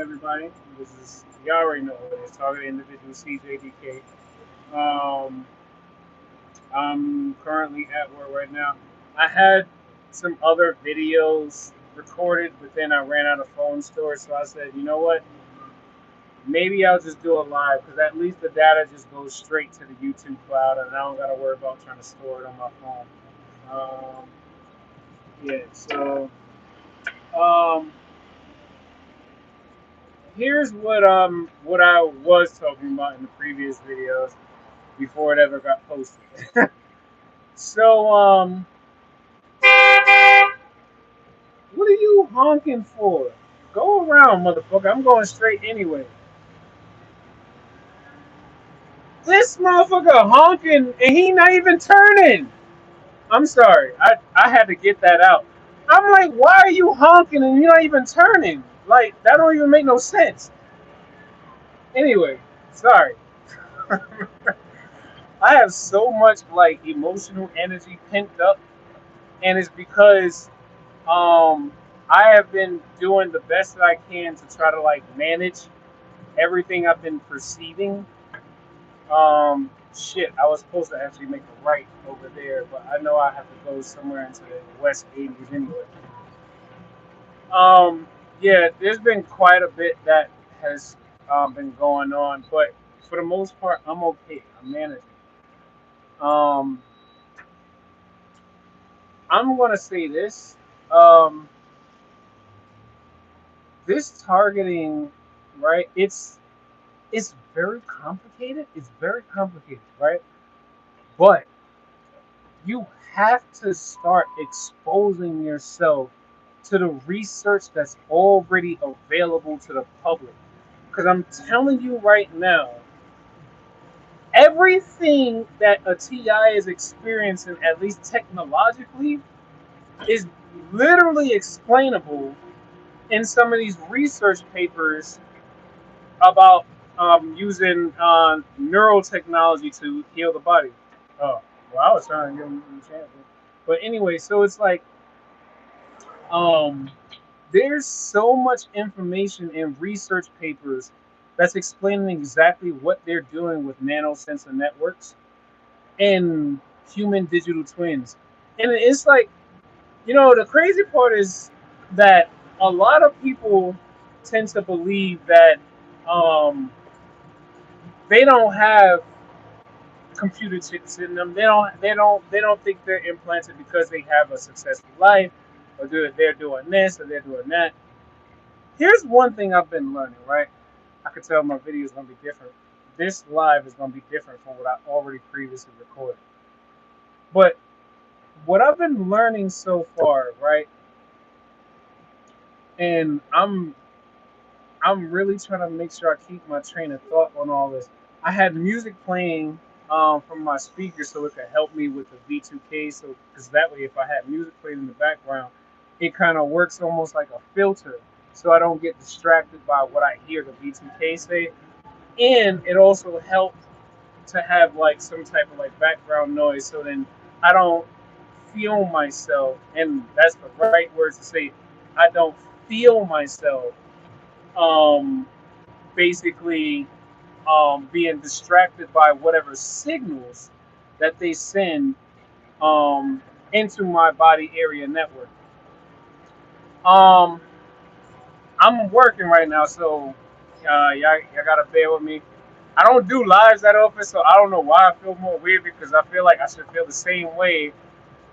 everybody. This is, you already know it is Target Individual CJDK. Um, I'm currently at work right now. I had some other videos recorded, but then I ran out of phone storage, so I said, you know what? Maybe I'll just do a live because at least the data just goes straight to the YouTube cloud, and I don't got to worry about trying to store it on my phone. Um, yeah, so um, here's what I was talking about in the previous videos before it ever got posted. So what are you honking for? Go around, motherfucker. I'm going straight anyway. This motherfucker honking and he not even turning. I'm sorry. I had to get that out. I'm like, why are you honking and you're not even turning? Like that don't even make no sense. Anyway, sorry. I have so much like emotional energy pent up, and it's because um I have been doing the best that I can to try to like manage everything I've been perceiving. Shit, I was supposed to actually make a right over there, but I know I have to go somewhere into the West 80s anyway. Um, yeah, there's been quite a bit that has been going on, but for the most part, I'm okay. I'm managing. Um, I'm gonna say this. Um, this targeting, right? It's very complicated. It's very complicated, right? But you have to start exposing yourself to the research that's already available to the public. Because I'm telling you right now, everything that a TI is experiencing, at least technologically, is literally explainable in some of these research papers about using neurotechnology to heal the body. Oh, well, I was trying to give him a chance. But anyway, so it's like um, there's so much information in research papers that's explaining exactly what they're doing with nanosensor networks and human digital twins. And it's like, the crazy part is that a lot of people tend to believe that um, they don't have computer chips in them. They don't think they're implanted because they have a successful life, or they're doing this or they're doing that. Here's one thing I've been learning, right? I could tell my video is gonna be different. This live is gonna be different from what I already previously recorded. But what I've been learning so far, right? And I'm really trying to make sure I keep my train of thought on all this. I had music playing from my speaker so it could help me with the V2K. So, because that way, if I had music playing in the background, it kind of works almost like a filter, so I don't get distracted by what I hear the V2K say. And it also helped to have like some type of like background noise, so then I don't feel myself, and that's the right words to say. I don't feel myself um, basically being distracted by whatever signals that they send um, into my body area network. Um, I'm working right now, so y'all gotta bear with me. I don't do lives that often, so I don't know why I feel more weird because I feel like I should feel the same way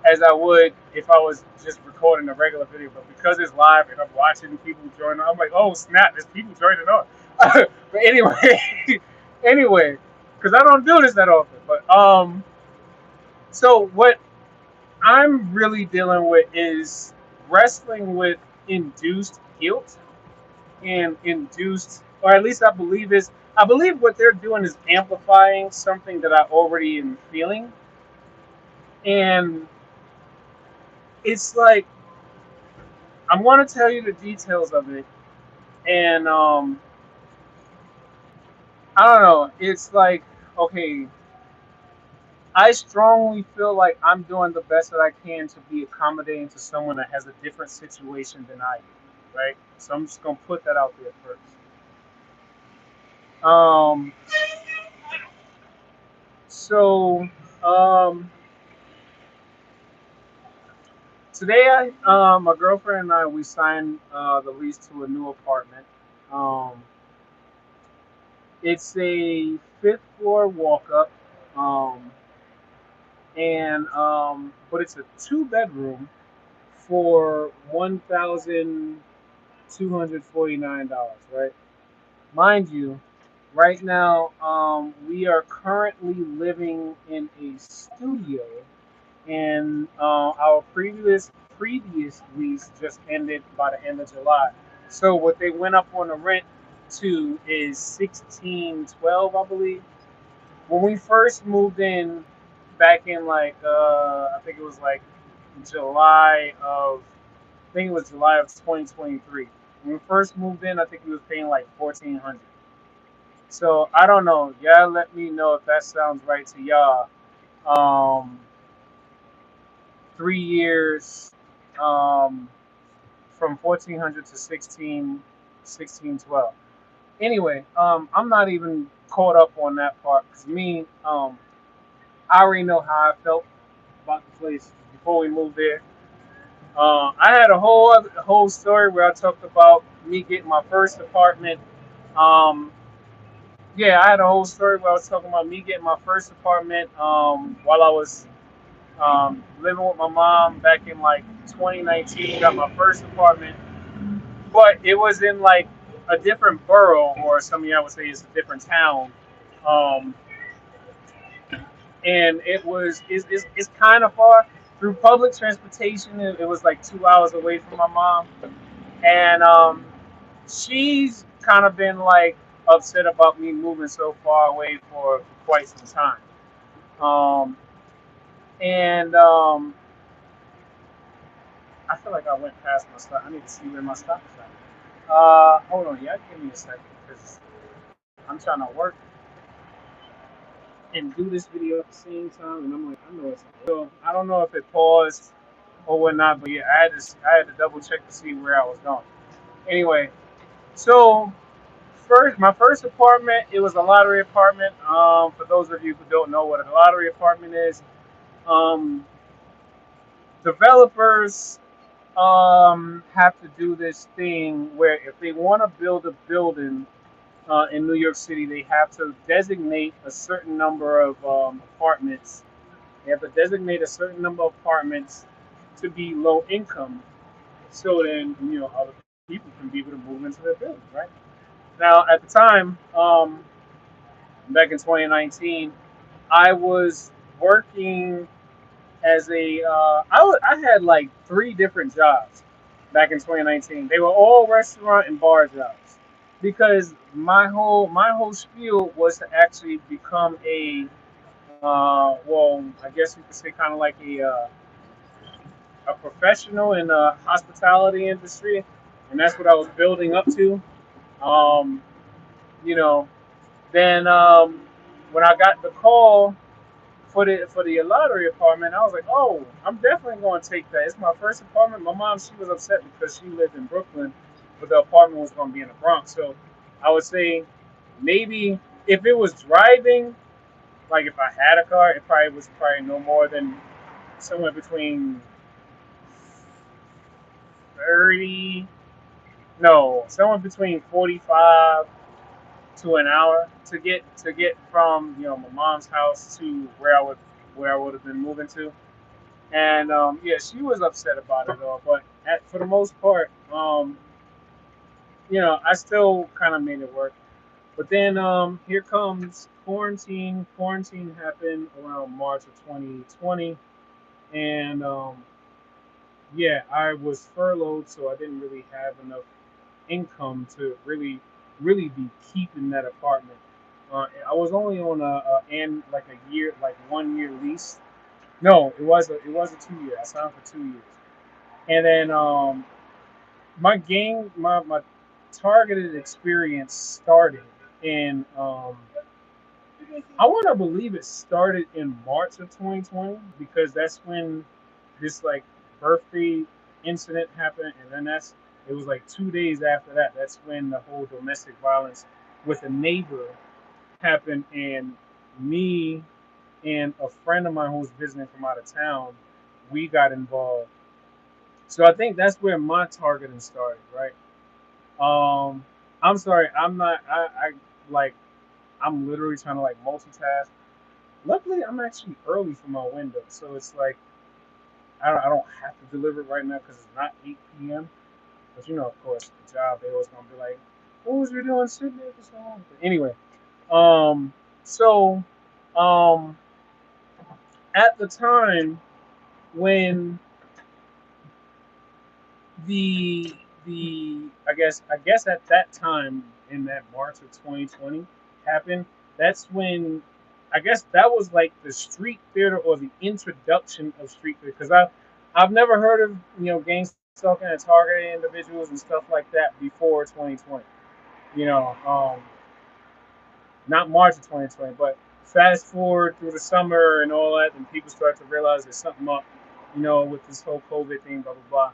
as I would if I was just recording a regular video. But because it's live and I'm watching people join, I'm like, oh snap, there's people joining on. But anyway, anyway, because I don't do this that often. But so what I'm really dealing with is wrestling with induced guilt and induced, or at least I believe what they're doing is amplifying something that I already am feeling, and it's like I'm going to tell you the details of it, and I don't know. It's like, okay, I strongly feel like I'm doing the best that I can to be accommodating to someone that has a different situation than I do, right? So I'm just gonna put that out there first. Um, so um, today, my girlfriend and I, we signed the lease to a new apartment. Um, it's a fifth floor walk up, um, and but it's a two-bedroom for $1,249. Right, mind you. Right now, we are currently living in a studio, and our previous lease just ended by the end of July. So what they went up on the rent to is 1612, I believe. When we first moved in, back in like I think it was like July of I think it was July of 2023. When we first moved in, I think we was paying like 1400. So I don't know. Y'all let me know if that sounds right to y'all. Um, 3 years, um, from 1400 to 1612. Anyway, I'm not even caught up on that part because me, I already know how I felt about the place before we moved there. I had a whole story where I talked about me getting my first apartment. Um, yeah, I had a whole story where I was talking about me getting my first apartment while I was living with my mom back in like 2019. Got my first apartment, but it was in like a different borough, or some of y'all would say it's a different town. Um, and it's kind of far through public transportation. It was like 2 hours away from my mom, and she's kind of been like upset about me moving so far away for quite some time. Um, and I feel like I went past my stop. I need to see where my stop is at. Hold on, yeah, give me a second because I'm trying to work and do this video at the same time, and I'm like, I know it's so I don't know if it paused or whatnot, but yeah, I had to double check to see where I was going. Anyway, so my first apartment, it was a lottery apartment. For those of you who don't know what a lottery apartment is, um, developers have to do this thing where if they want to build a building in New York City, they have to designate a certain number of apartments. They have to designate a certain number of apartments to be low income, so then other people can be able to move into their building, right? Now, at the time, back in 2019, I was working as I had like three different jobs back in 2019. They were all restaurant and bar jobs because my whole spiel was to actually become well, I guess you could say kind of like a professional in the hospitality industry, and that's what I was building up to. Um, you know, then when I got the call for the lottery apartment, I was like, oh, I'm definitely going to take that. It's my first apartment. My mom, she was upset because she lived in Brooklyn, but the apartment was going to be in the Bronx. So I would say maybe if it was driving, like if I had a car, it probably was probably no more than somewhere between 30, no, somewhere between 45 to an hour to get from my mom's house to where I would have been moving to. And yeah, she was upset about it all, but for the most part, I still kind of made it work. But then here comes quarantine. Quarantine happened around March of 2020, and yeah, I was furloughed, so I didn't really have enough income to really be keeping that apartment. I was only on and like a year, like 1 year lease. No, it was a 2 year. I signed for 2 years. And then my targeted experience started in I want to believe it started in March of 2020 because that's when this like birthday incident happened, and then it was like 2 days after that. That's when the whole domestic violence with a neighbor happened, and me and a friend of mine who was visiting from out of town, we got involved. So I think that's where my targeting started, right? Um, I'm sorry, I'm not. I like. I'm literally trying to like multitask. Luckily, I'm actually early for my window, so it's like I don't have to deliver it right now because it's not 8 p.m. But of course, the job they always gonna be like, "What was you doing sitting there for so long?" But anyway, um, so um, at the time when the I guess at that time in that March of 2020 happened. That's when I guess that was like the street theater or the introduction of street theater because I've never heard of gang stalking and targeting individuals and stuff like that before 2020. You know, not March of 2020, but fast forward through the summer and all that, and people start to realize there's something up, with this whole COVID thing, blah blah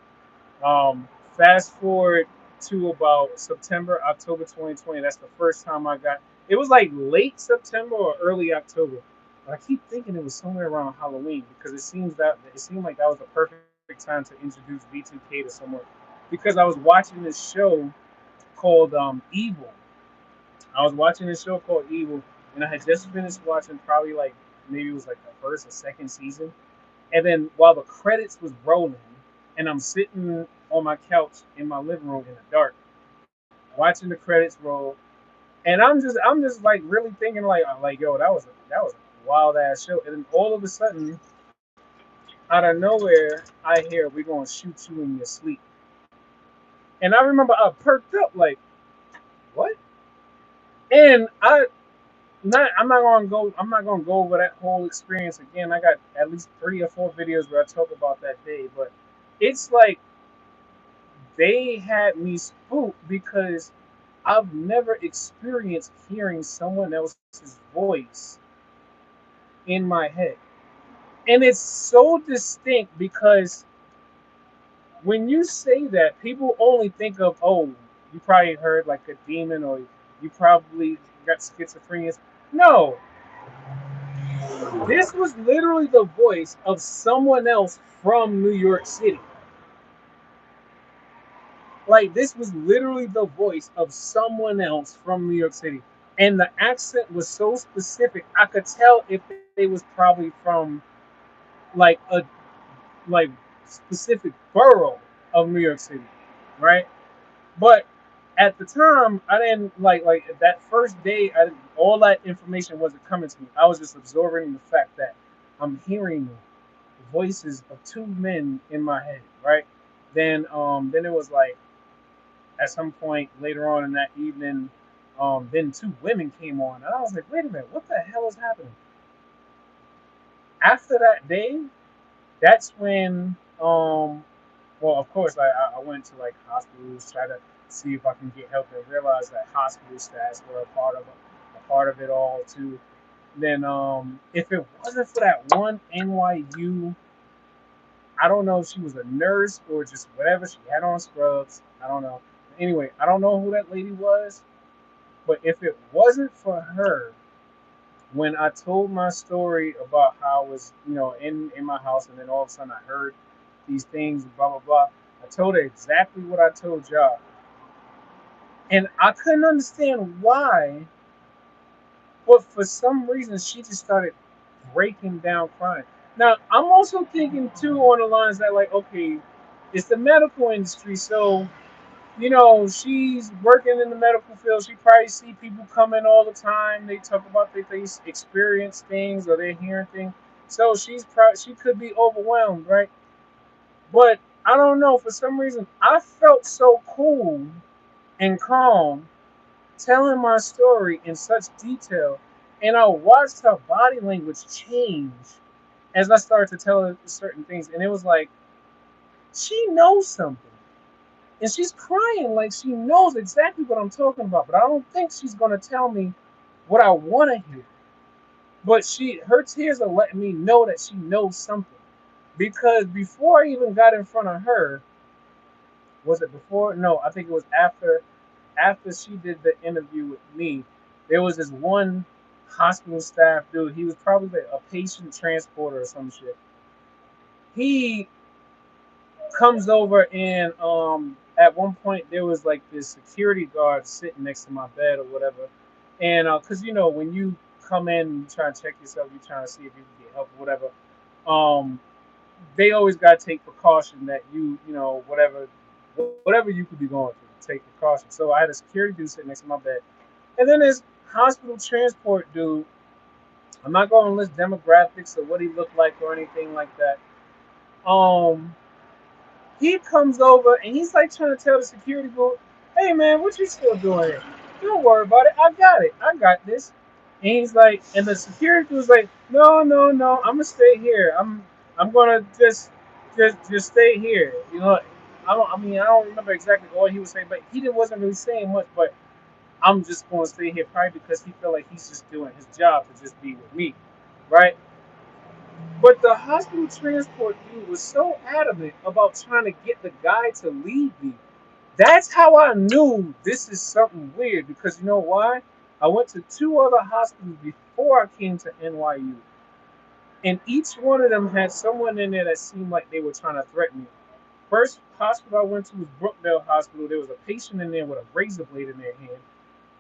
blah. Fast forward to about September, October 2020. That's the first time I got. It was like late September or early October, but I keep thinking it was somewhere around Halloween because it seemed like that was the perfect time to introduce B2K to someone because I was watching this show called Evil. I was watching this show called Evil, and I had just finished watching probably like maybe it was like the first or second season, and then while the credits was rolling, and I'm sitting on my couch in my living room in the dark, watching the credits roll, and I'm just like really thinking like yo, that was a wild ass show. And then all of a sudden, out of nowhere, I hear we're gonna shoot you in your sleep. And I remember I perked up like, what? And I'm not gonna go over that whole experience again. I got at least 3 or 4 videos where I talk about that day, but it's like they had me spooked because I've never experienced hearing someone else's voice in my head. And it's so distinct because when you say that, people only think of, oh, you probably heard like a demon or you probably got schizophrenia. No, this was literally the voice of someone else from New York City. Like this was literally the voice of someone else from New York City, and the accent was so specific. I could tell if they was probably from like a like specific borough of New York City, right? But at the time, I didn't like that first day. All that information wasn't coming to me. I was just absorbing the fact that I'm hearing voices of 2 men in my head, right? Then it was like at some point later on in that evening, then 2 women came on, and I was like, wait a minute, what the hell is happening? After that day, that's when, well, of course, I went to like hospitals, try to see if I can get help, and realized that hospital staffs were a part of it all too. Then, if it wasn't for that one NYU, I don't know if she was a nurse or just whatever she had on scrubs. I don't know. Anyway, I don't know who that lady was, but if it wasn't for her, when I told my story about how I was, in my house, and then all of a sudden I heard these things, blah blah blah. I told her exactly what I told y'all, and I couldn't understand why, but for some reason she just started breaking down crying. Now I'm also thinking too on the lines that like, okay, it's the medical industry, so she's working in the medical field. She probably see people come in all the time. They talk about they experience things or they're hearing things. So she could be overwhelmed, right? But I don't know. For some reason, I felt so cool and calm telling my story in such detail, and I watched her body language change as I started to tell her certain things, and it was like she knows something. And she's crying like she knows exactly what I'm talking about, but I don't think she's gonna tell me what I want to hear. But her tears are letting me know that she knows something. Because before I even got in front of her, was it before? No, I think it was after. after she did the interview with me, there was this one hospital staff dude. He was probably like a patient transporter or some shit. He comes over and at one point there was like this security guard sitting next to my bed or whatever, and cause you know when you come in and try to check yourself, you're trying to see if you can get help or whatever. Um, they always got to take precaution that you know whatever you could be going through, take precaution. So I had a security dude sitting next to my bed, and then this hospital transport dude. I'm not going to list demographics or what he looked like or anything like that. Um, he comes over and he's like trying to tell the security guard, "Hey man, what you still doing here? Don't worry about it. I got it. I got this." And he's like, and the security was like, "No, no, no. I'm gonna stay here. I'm gonna just stay here." You know, I mean, I don't remember exactly what he was saying, but he wasn't really saying much. But I'm just gonna stay here probably because he felt like he's just doing his job to just be with me, right? But the hospital transport dude was so adamant about trying to get the guy to leave me. That's how I knew this is something weird because you know why? I went to two other hospitals before I came to NYU, and each one of them had someone in there that seemed like they were trying to threaten me. First hospital I went to was Brookdale Hospital. There was a patient in there with a razor blade in their hand.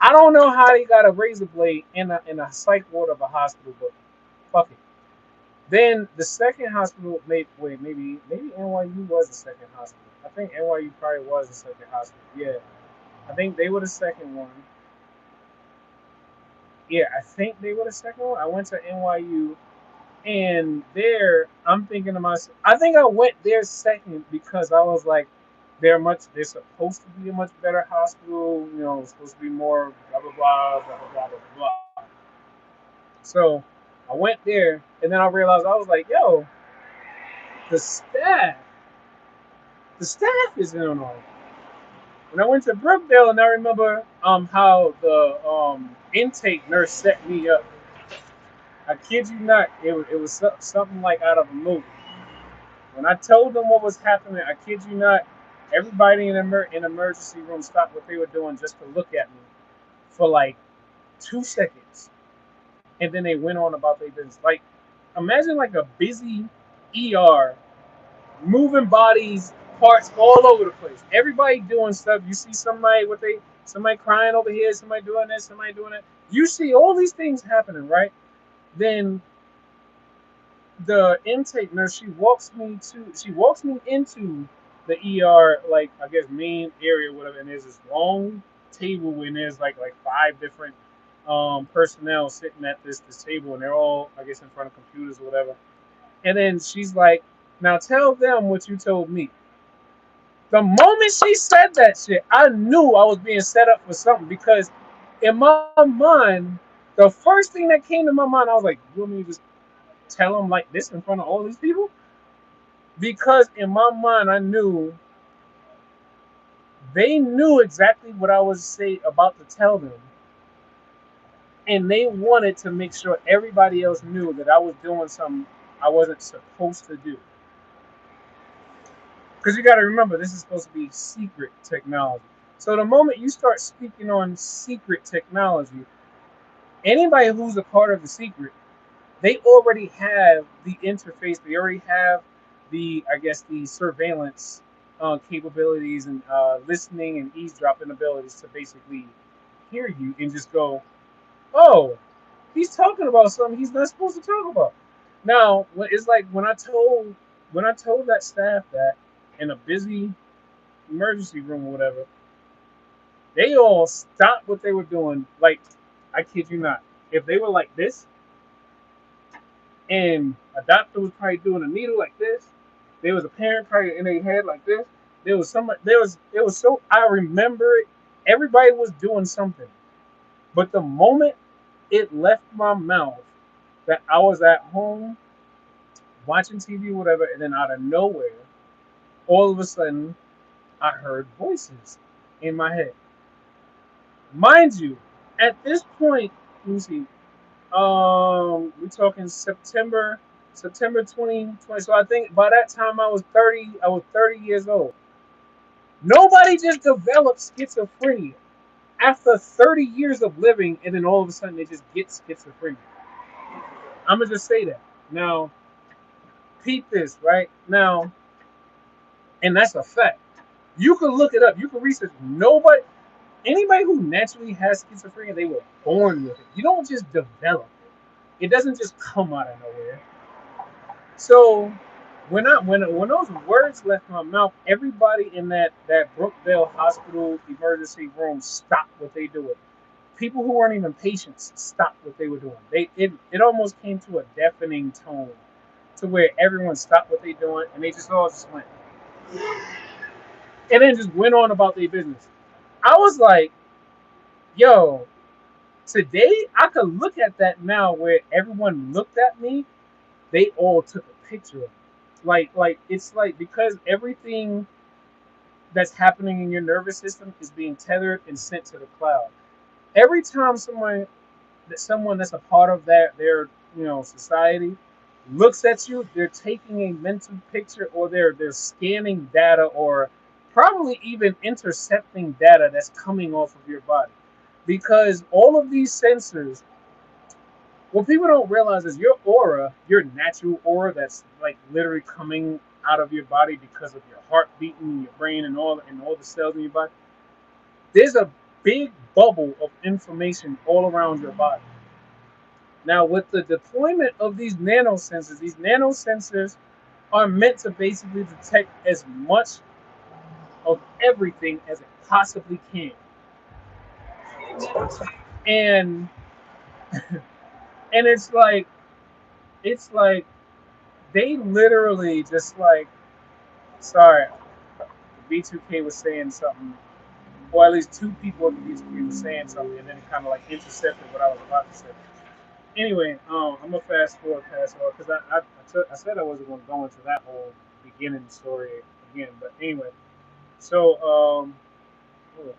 I don't know how they got a razor blade in a psych ward of a hospital, but fuck it. Then the second hospital, maybe NYU was the second hospital. I think NYU probably was the second hospital. Yeah, I think they were the second one. Yeah, I think they were the second one. I went to NYU, and there I'm thinking to myself, I think I went there second because I was like, they're supposed to be a much better hospital. You know, it's supposed to be more blah blah blah blah blah blah blah blah. So I went there, and then I realized I was like, yo, the staff the staff is in on it. When I went to Brookdale, and I remember how the intake nurse set me up. I kid you not, it was something like out of a movie. When I told them what was happening, I kid you not, everybody in emergency room stopped what they were doing just to look at me for like 2 seconds, and then they went on about their business. Like, imagine like a busy ER, moving bodies, parts all over the place. Everybody doing stuff. You see somebody crying over here, somebody doing this, somebody doing that. You see all these things happening, right? Then the intake nurse she walks me into the ER, like I guess main area, whatever, and there's this long table and there's like five different personnel sitting at this table, and they're all I guess in front of computers or whatever. And then she's like, "Now tell them what you told me." The moment she said that shit, I knew I was being set up for something because in my mind, the first thing that came to my mind, I was like, "You want me to just tell them like this in front of all these people?" Because in my mind, I knew they knew exactly what I was about to tell them, and they wanted to make sure everybody else knew that I was doing something I wasn't supposed to do. Because you got to remember, this is supposed to be secret technology. So the moment you start speaking on secret technology, anybody who's a part of the secret, they already have the interface. They already have I guess, the surveillance capabilities and listening and eavesdropping abilities to basically hear you and just go, "Oh, he's talking about something he's not supposed to talk about." Now, it's like when I told that staff that in a busy emergency room or whatever, they all stopped what they were doing. Like, I kid you not. If they were like this, and a doctor was probably doing a needle like this, there was a parent probably in their head like this. There was somebody. It was so. I remember it. Everybody was doing something, but the moment it left my mouth that I was at home watching TV, or whatever, and then out of nowhere, all of a sudden, I heard voices in my head. Mind you, at this point, let me see. We're talking September 2020. So I think by that time I was 30. I was 30 years old. Nobody just developed schizophrenia. after 30 years of living, and then all of a sudden they just get schizophrenia. I'm gonna just say that. Now, peep this, right? Now, and that's a fact. You can look it up. You can research. Anybody who naturally has schizophrenia, they were born with it. You don't just develop it. It doesn't just come out of nowhere. So when those words left my mouth, everybody in that Brookville Hospital emergency room stopped what they doing. People who weren't even patients stopped what they were doing. It almost came to a deafening tone, to where everyone stopped what they doing and they just all just went and then just went on about their business. I was like, yo, today I could look at that now where everyone looked at me, they all took a picture of it. Like it's like because everything that's happening in your nervous system is being tethered and sent to the cloud. Every time someone that's a part of their society looks at you, they're taking a mental picture, or they're scanning data, or probably even intercepting data that's coming off of your body, because all of these sensors, what people don't realize is your aura, your natural aura that's like literally coming out of your body because of your heart beating, your brain, and all the cells in your body. There's a big bubble of information all around your body. Now, with the deployment of these nanosensors are meant to basically detect as much of everything as it possibly can. And and it's like they literally just like, sorry, B2K was saying something, or at least two people at the B2K was saying something, and then it kind of like intercepted what I was about to say. Anyway, I'm gonna fast forward past all because I said I wasn't gonna go into that whole beginning story again, but anyway. So hold on.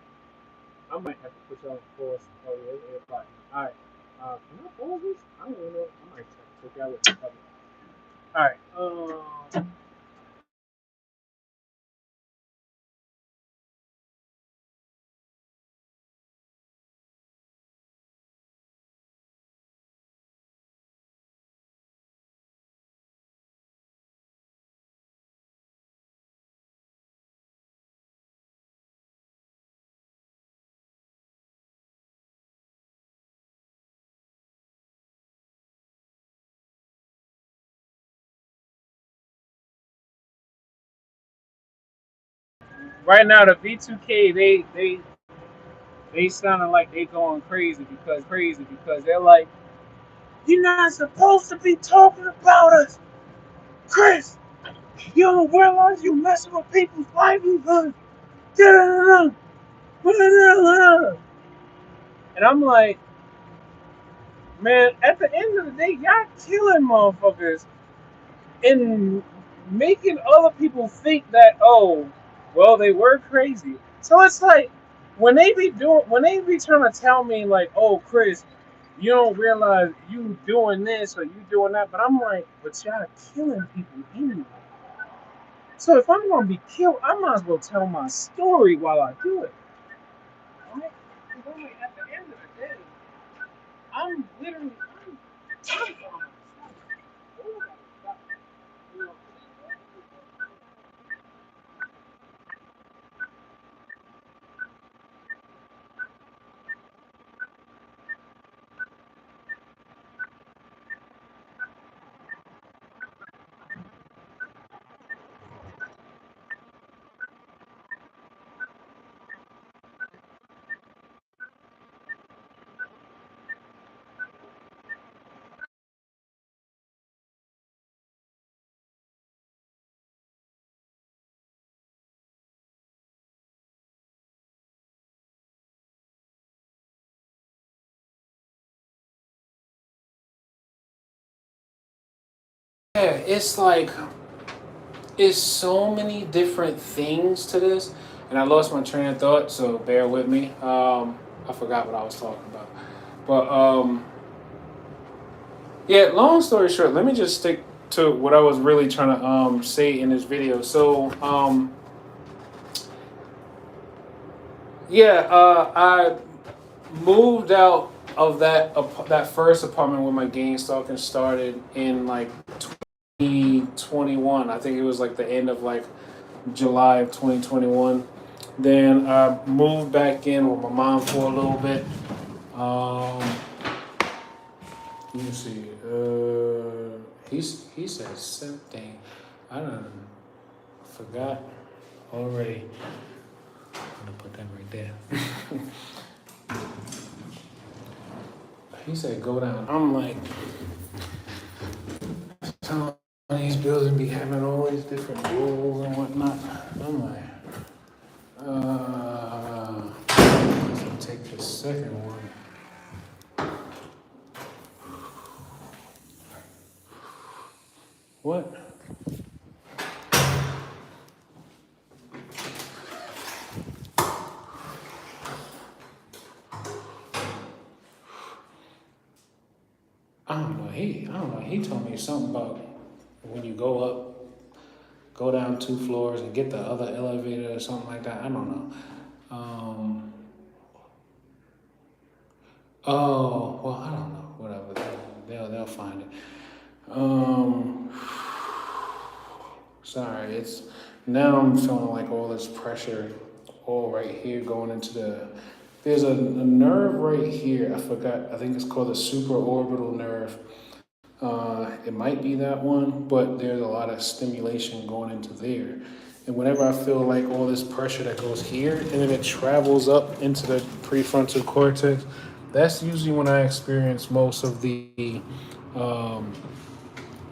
I might have to put you on pause. Oh yeah, it's 8 o'clock. All right. Can I pause this? I don't even know. I might have to take out with the public. All right. Right now the V2K they sounding like they going crazy because they're like, you're not supposed to be talking about us, Chris. You don't realize you messing with people's livelihood. And I'm like, man, at the end of the day, y'all killing motherfuckers and making other people think that, oh, well, they were crazy. So it's like when they be trying to tell me like, oh, Chris, you don't realize you doing this or you doing that, but I'm like, but y'all killing people anyway. So if I'm gonna be killed, I might as well tell my story while I do it. Right? Because I'm like, at the end of the day, I'm literally I'm on myself. You know, yeah, it's like it's so many different things to this, and I lost my train of thought, so bear with me. I forgot what I was talking about, but yeah. Long story short, let me just stick to what I was really trying to say in this video. So Yeah, I moved out of that first apartment where my gang stalking started in like 2021. I think it was like the end of like July of 2021. Then I moved back in with my mom for a little bit. Um, let me see. He said something. I don't forgot already. I'm gonna put that right there. He said go down. I'm like, some of these buildings be having all these different rules and whatnot. I'm like, let's take the second one. What? I don't know. He told me something about when you go up, go down 2 floors and get the other elevator or something like that. I don't know. Um, oh, well, I don't know. Whatever. They'll find it. Um, sorry. It's now I'm feeling like all this pressure, all right here going into the. There's a nerve right here. I forgot. I think it's called the supraorbital nerve. It might be that one, but there's a lot of stimulation going into there. And whenever I feel like all this pressure that goes here and then it travels up into the prefrontal cortex, that's usually when I experience most of the. Um,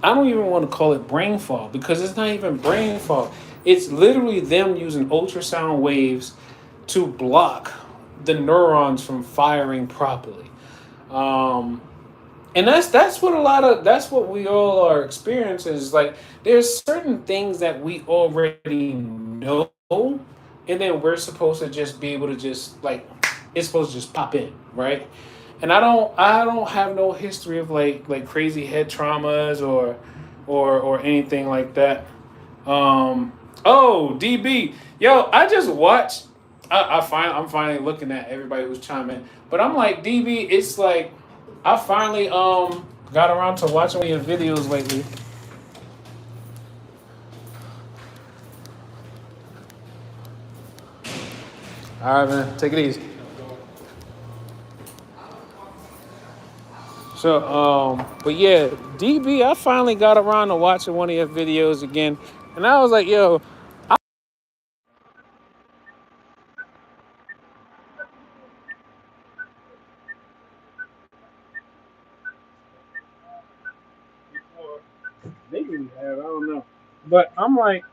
I don't even want to call it brain fog because it's not even brain fog. It's literally them using ultrasound waves to block the neurons from firing properly. Um, and that's what a lot of that's what we all are experiencing is like there's certain things that we already know and then we're supposed to just be able to just like it's supposed to just pop in, right? And I don't have no history of like crazy head traumas or anything like that. Oh, DB, yo, I just watched. I'm finally looking at everybody who's chiming, but I'm like DB. It's like I finally got around to watching one of your videos lately. All right, man, take it easy. So, but yeah, DB, I finally got around to watching one of your videos again, and I was like, yo, Before. Maybe we have. I don't know. But I'm like,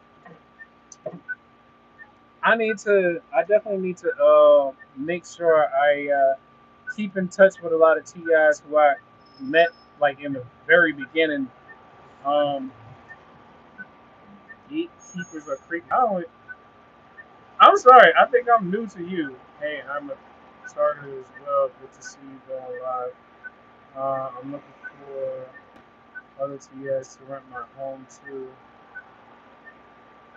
I definitely need to make sure I keep in touch with a lot of TIs who I met like in the very beginning. Um, Gatekeepers are creepy. I'm sorry. I think I'm new to you. Hey, I'm a starter as well. Good to see you going live. I'm looking for other TS to rent my home to.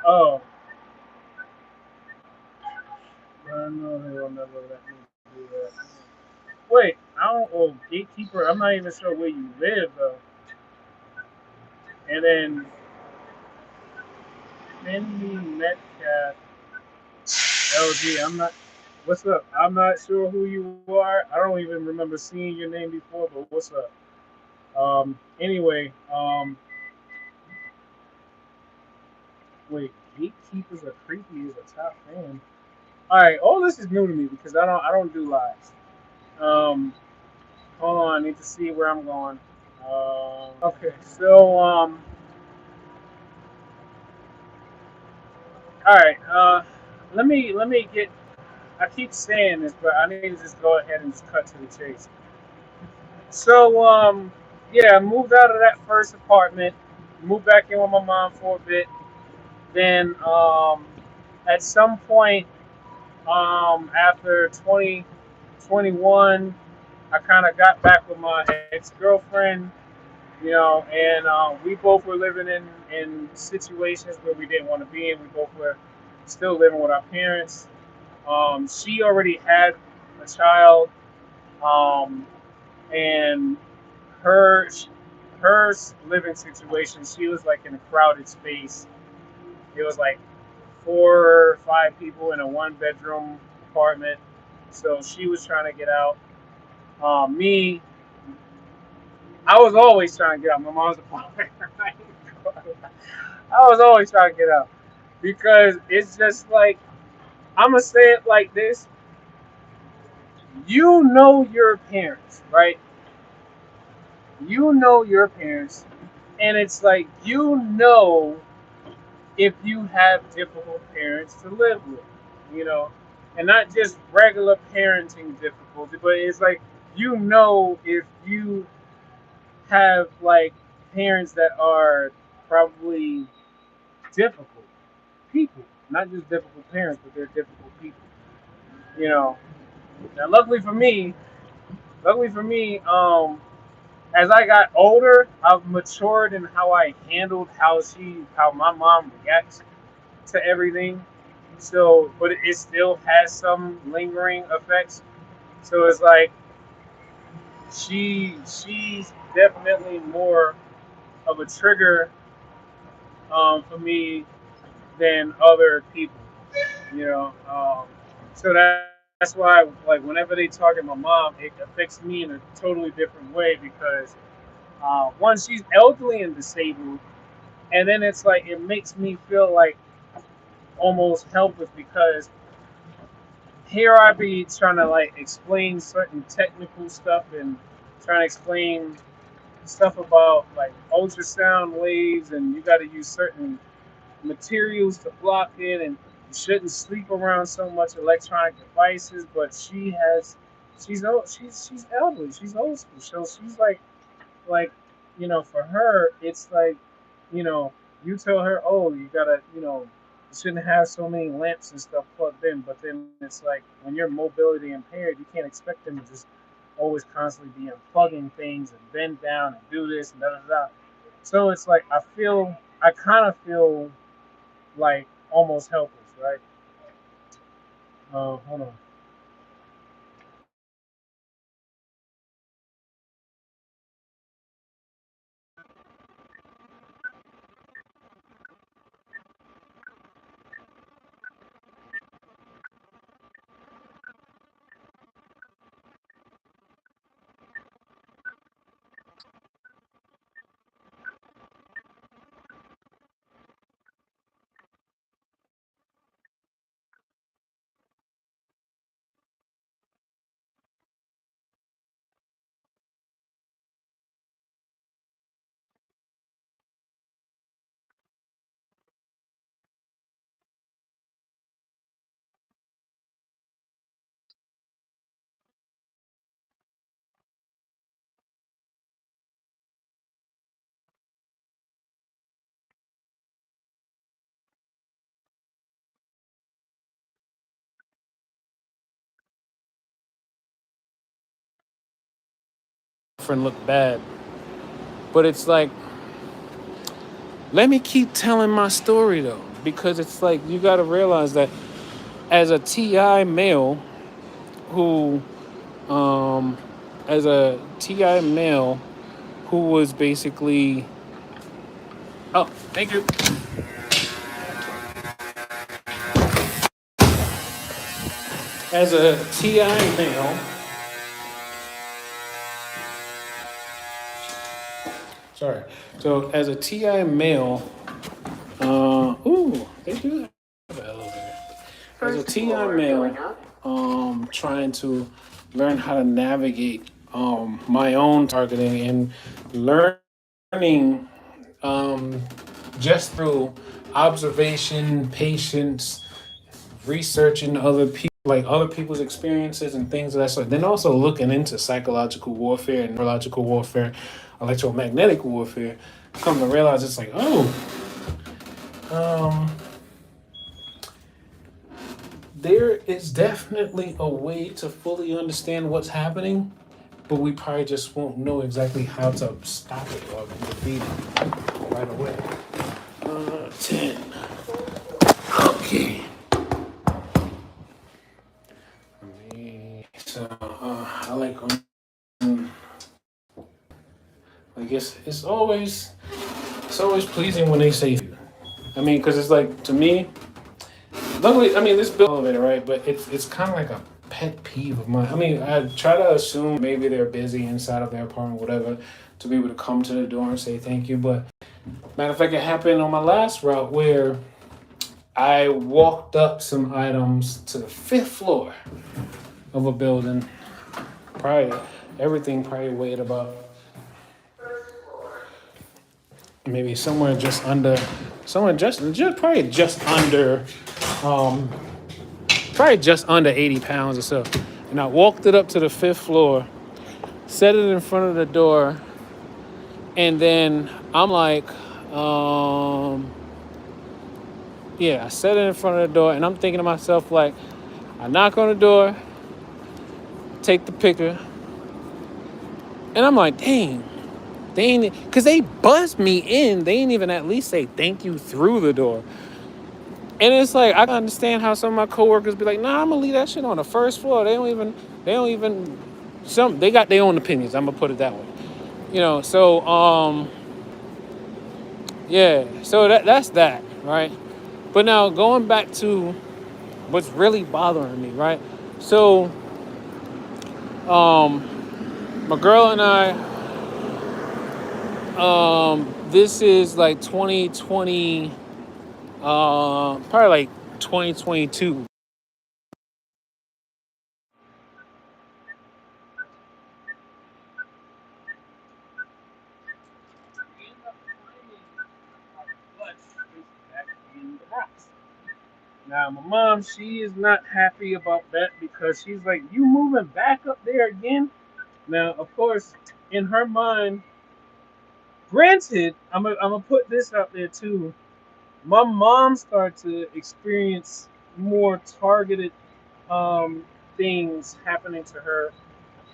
Oh, I know they will never let me do that. Wait, I don't. Oh, gatekeeper. I'm not even sure where you live though. And then Mindy Metcalf, LG. I'm not. What's up? I'm not sure who you are. I don't even remember seeing your name before. But what's up? Anyway. Wait. Gatekeepers are creepy is a top fan. All right. All this is new to me because I don't do lives. Um. Hold on. I need to see where I'm going. Okay. So. All right. Let me get. I keep saying this, but I need to just go ahead and just cut to the chase. So yeah, I moved out of that first apartment, moved back in with my mom for a bit. Then at some point after 2021, I kind of got back with my ex girlfriend. And we both were living in situations where we didn't want to be in. We both were still living with our parents. She already had a child, um, and her her living situation. She was like in a crowded space. It was like 4 or 5 people in a one-bedroom apartment. So she was trying to get out. Me, I was always trying to get out. My mom's apartment. I was always trying to get out because it's just like I'm gonna say it like this. You know your parents, right? You know your parents, and it's like you know if you have difficult parents to live with, you know, and not just regular parenting difficulty, but it's like you know if you have like parents that are probably difficult people, not just difficult parents, but they're difficult people, you know. Now, luckily for me, as I got older, I've matured in how I handled how my mom reacts to everything. So, but it still has some lingering effects. So it's like she's definitely more of a trigger for me than other people. You know, so that's why like whenever they target my mom, it affects me in a totally different way because one, she's elderly and disabled, and then it's like it makes me feel like almost helpless because here I be trying to like explain certain technical stuff and trying to explain stuff about like ultrasound waves and you got to use certain materials to block it and you shouldn't sleep around so much electronic devices. But she's old, she's elderly, she's old school, so she's like for her it's like you know you tell her, oh, you gotta you shouldn't have so many lamps and stuff plugged in, but then it's like when you're mobility impaired, you can't expect them to just always constantly be unplugging things and bend down and do this and da da da. So it's like I kind of feel like almost helpless, right? Hold on. Friend look bad, but it's like let me keep telling my story though, because it's like you got to realize that as a TI male who, um, as a TI male who was basically, oh, thank you. As a TI male, sorry. So as a TI male, ooh, they do have an elevator. As a TI male, trying to learn how to navigate my own targeting and learning just through observation, patience, researching other people, like other people's experiences and things of that sort. Then also looking into psychological warfare and neurological warfare, electromagnetic warfare. Come to realize it's like, oh, um, there is definitely a way to fully understand what's happening, but we probably just won't know exactly how to stop it or defeat it right away. 10. Okay. So I like it's always pleasing when they say. I mean, because it's like to me, luckily, I mean, this bill elevator, right? But it's kind of like a pet peeve of mine. I mean, I try to assume maybe they're busy inside of their apartment, whatever, to be able to come to the door and say thank you. But matter of fact, it happened on my last route where I walked up some items to the fifth floor of a building. Probably everything probably weighed about maybe somewhere just probably um just under 80 pounds or so. And I walked it up to the fifth floor, set it in front of the door, and then I'm like, I set it in front of the door, and I'm thinking to myself, like, I knock on the door, take the picker, and I'm like, dang, they ain't, because they buzzed me in. They ain't even at least say thank you through the door. And it's like, I can understand how some of my coworkers be like, nah, I'm gonna leave that shit on the first floor. They got their own opinions. I'm gonna put it that way. So that's that, right? But now going back to what's really bothering me, right? So, my girl and I, this is like 2020, probably like 2022. Now, my mom, she is not happy about that because she's like, you moving back up there again? Now, of course, in her mind, granted, I'm gonna put this out there too. My mom started to experience more targeted um, things happening to her.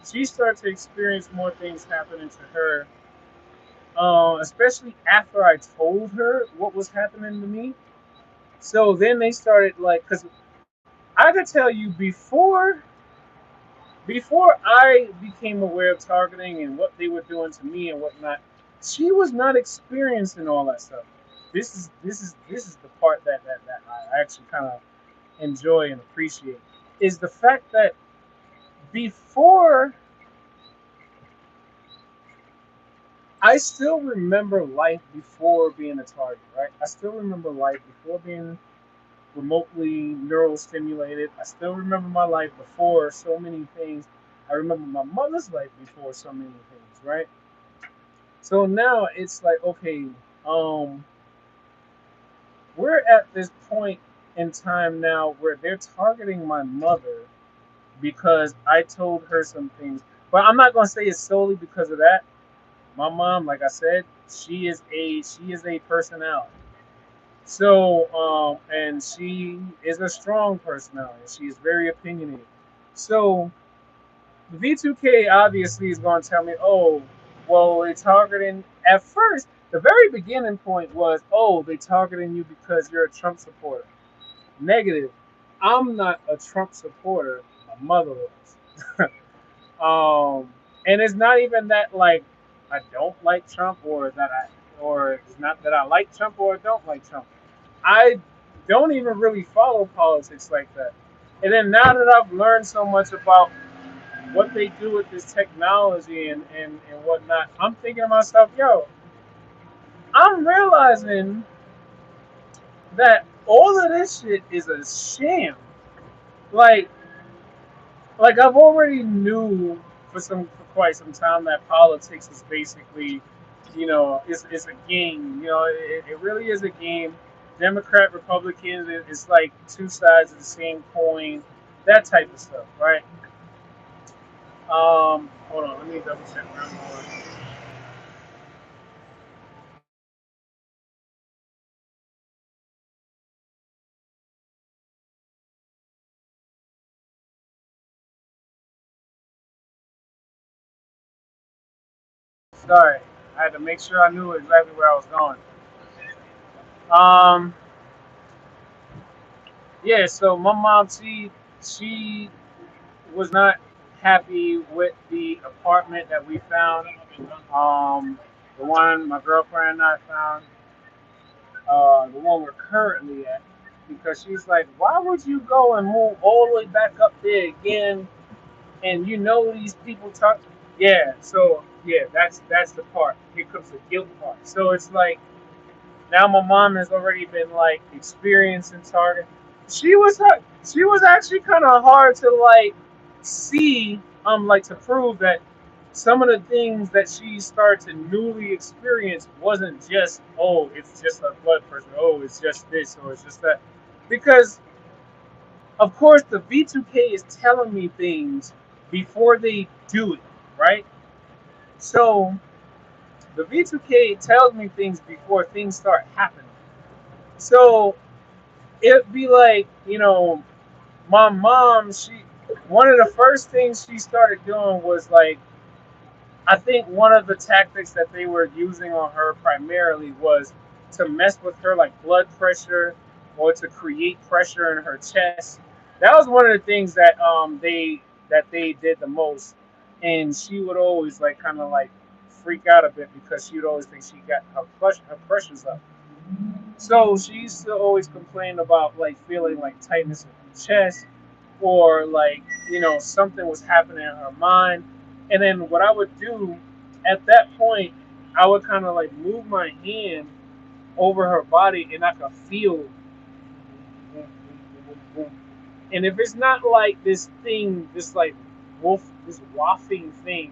She started to experience more things happening to her, especially after I told her what was happening to me. So then they started like, because I could tell you before I became aware of targeting and what they were doing to me and whatnot, she was not experiencing all that stuff. This is the part that I actually kind of enjoy and appreciate is the fact that before I still remember life before being a target, right? I still remember life before being remotely neural stimulated. I still remember my life before so many things. I remember my mother's life before so many things, right? So now it's like, okay, um, we're at this point in time now where they're targeting my mother because I told her some things. But I'm not gonna say it's solely because of that. My mom, like I said, she is a personality. So, and she is a strong personality. She is very opinionated. So, the V2K obviously is going to tell me, oh, well, they targeting. At first, the very beginning point was, oh, they targeting you because you're a Trump supporter. Negative. I'm not a Trump supporter. My mother was. And it's not even that like I don't like Trump or it's not that I like Trump or don't like Trump. I don't even really follow politics like that. And then now that I've learned so much about what they do with this technology and whatnot, I'm thinking to myself, yo, I'm realizing that all of this shit is a sham. Like, like I've already knew for quite some time that politics is basically, it's a game. It really is a game. Democrat, Republicans, it's like two sides of the same coin. That type of stuff, right? Hold on, let me double check where I'm going. Sorry, I had to make sure I knew exactly where I was going. Um, yeah. So my mom, she was not. happy with the apartment that we found. The one my girlfriend and I found, the one we're currently at, because she's like, why would you go and move all the way back up there again? And you know these people talk. Yeah, so yeah, that's the part. Here comes the guilt part. So it's like now my mom has already been like experiencing Target. She was actually kind of hard to like see, like to prove that some of the things that she started to newly experience wasn't just, oh, it's just a blood pressure, oh, it's just this or it's just that, because of course the V2K is telling me things before they do it, right? So the V2K tells me things before things start happening. So it'd be like, my mom, she one of the first things she started doing was like, I think one of the tactics that they were using on her primarily was to mess with her like blood pressure or to create pressure in her chest. That was one of the things that they did the most, and she would always like kind of like freak out a bit because she would always think she got her pressure's up. So she used to always complain about like feeling like tightness in her chest, or like something was happening in her mind. And then what I would do at that point, I would kind of like move my hand over her body, and I could feel boom, boom, boom, boom, boom. And if it's not like this thing, this like this wafting thing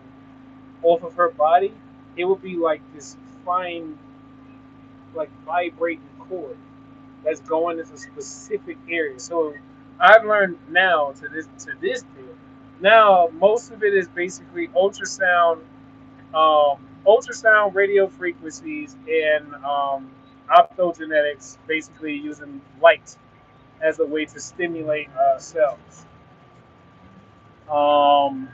off of her body, it would be like this fine, like vibrating cord that's going into specific areas. So I've learned now to this day. Now most of it is basically ultrasound radio frequencies, and optogenetics, basically using light as a way to stimulate cells. Um,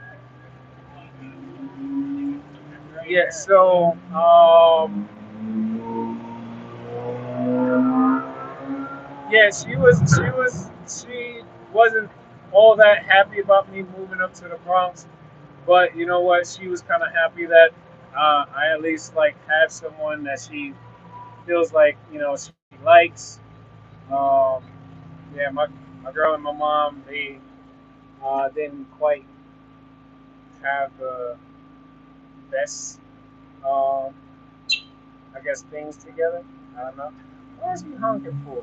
yeah. So yeah, she wasn't all that happy about me moving up to the Bronx. But you know what? She was kind of happy that I at least like have someone that she feels like she likes. Um, yeah, my girl and my mom, they didn't quite have the best, um, I guess, things together. I don't know. What is he honking for?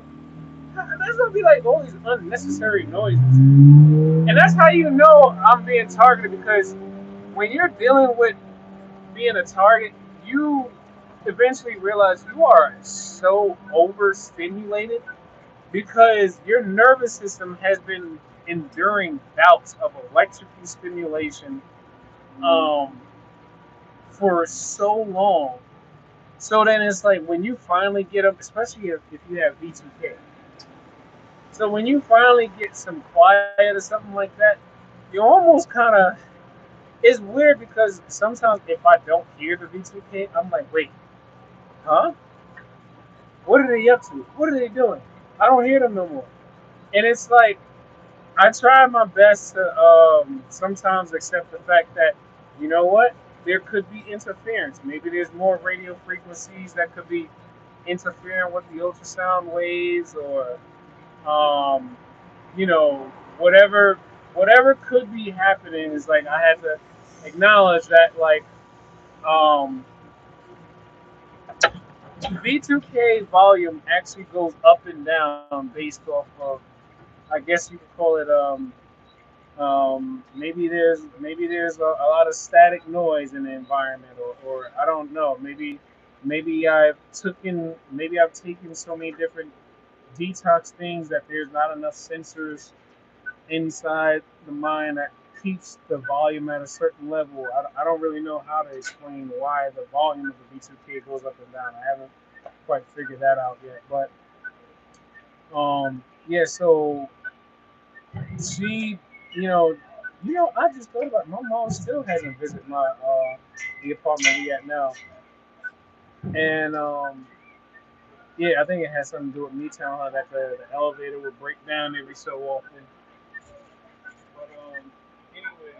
There's gonna be like all these unnecessary noises, and that's how you know I'm being targeted, because when you're dealing with being a target, you eventually realize you are so overstimulated because your nervous system has been enduring bouts of electrical stimulation um, for so long. So then it's like when you finally get up, especially if you have V2K. So when you finally get some quiet or something like that, you almost kind of, it's weird because sometimes if I don't hear the V2K, I'm like, wait, huh? What are they up to? What are they doing? I don't hear them no more. And it's like I try my best to sometimes accept the fact that you know what, there could be interference. Maybe there's more radio frequencies that could be interfering with the ultrasound waves, or um, you know whatever whatever could be happening. Is like I had to acknowledge that like um, V2K volume actually goes up and down based off of, I guess you could call it, maybe there's a lot of static noise in the environment, or I don't know, maybe I've taken so many different detox things that there's not enough sensors inside the mind that keeps the volume at a certain level. I don't really know how to explain why the volume of the V2K goes up and down. I haven't quite figured that out yet. But yeah, so she, you know, I just thought about it. My mom still hasn't visited the apartment we at now, and yeah, I think it has something to do with me telling her that the elevator would break down every so often. But anyway,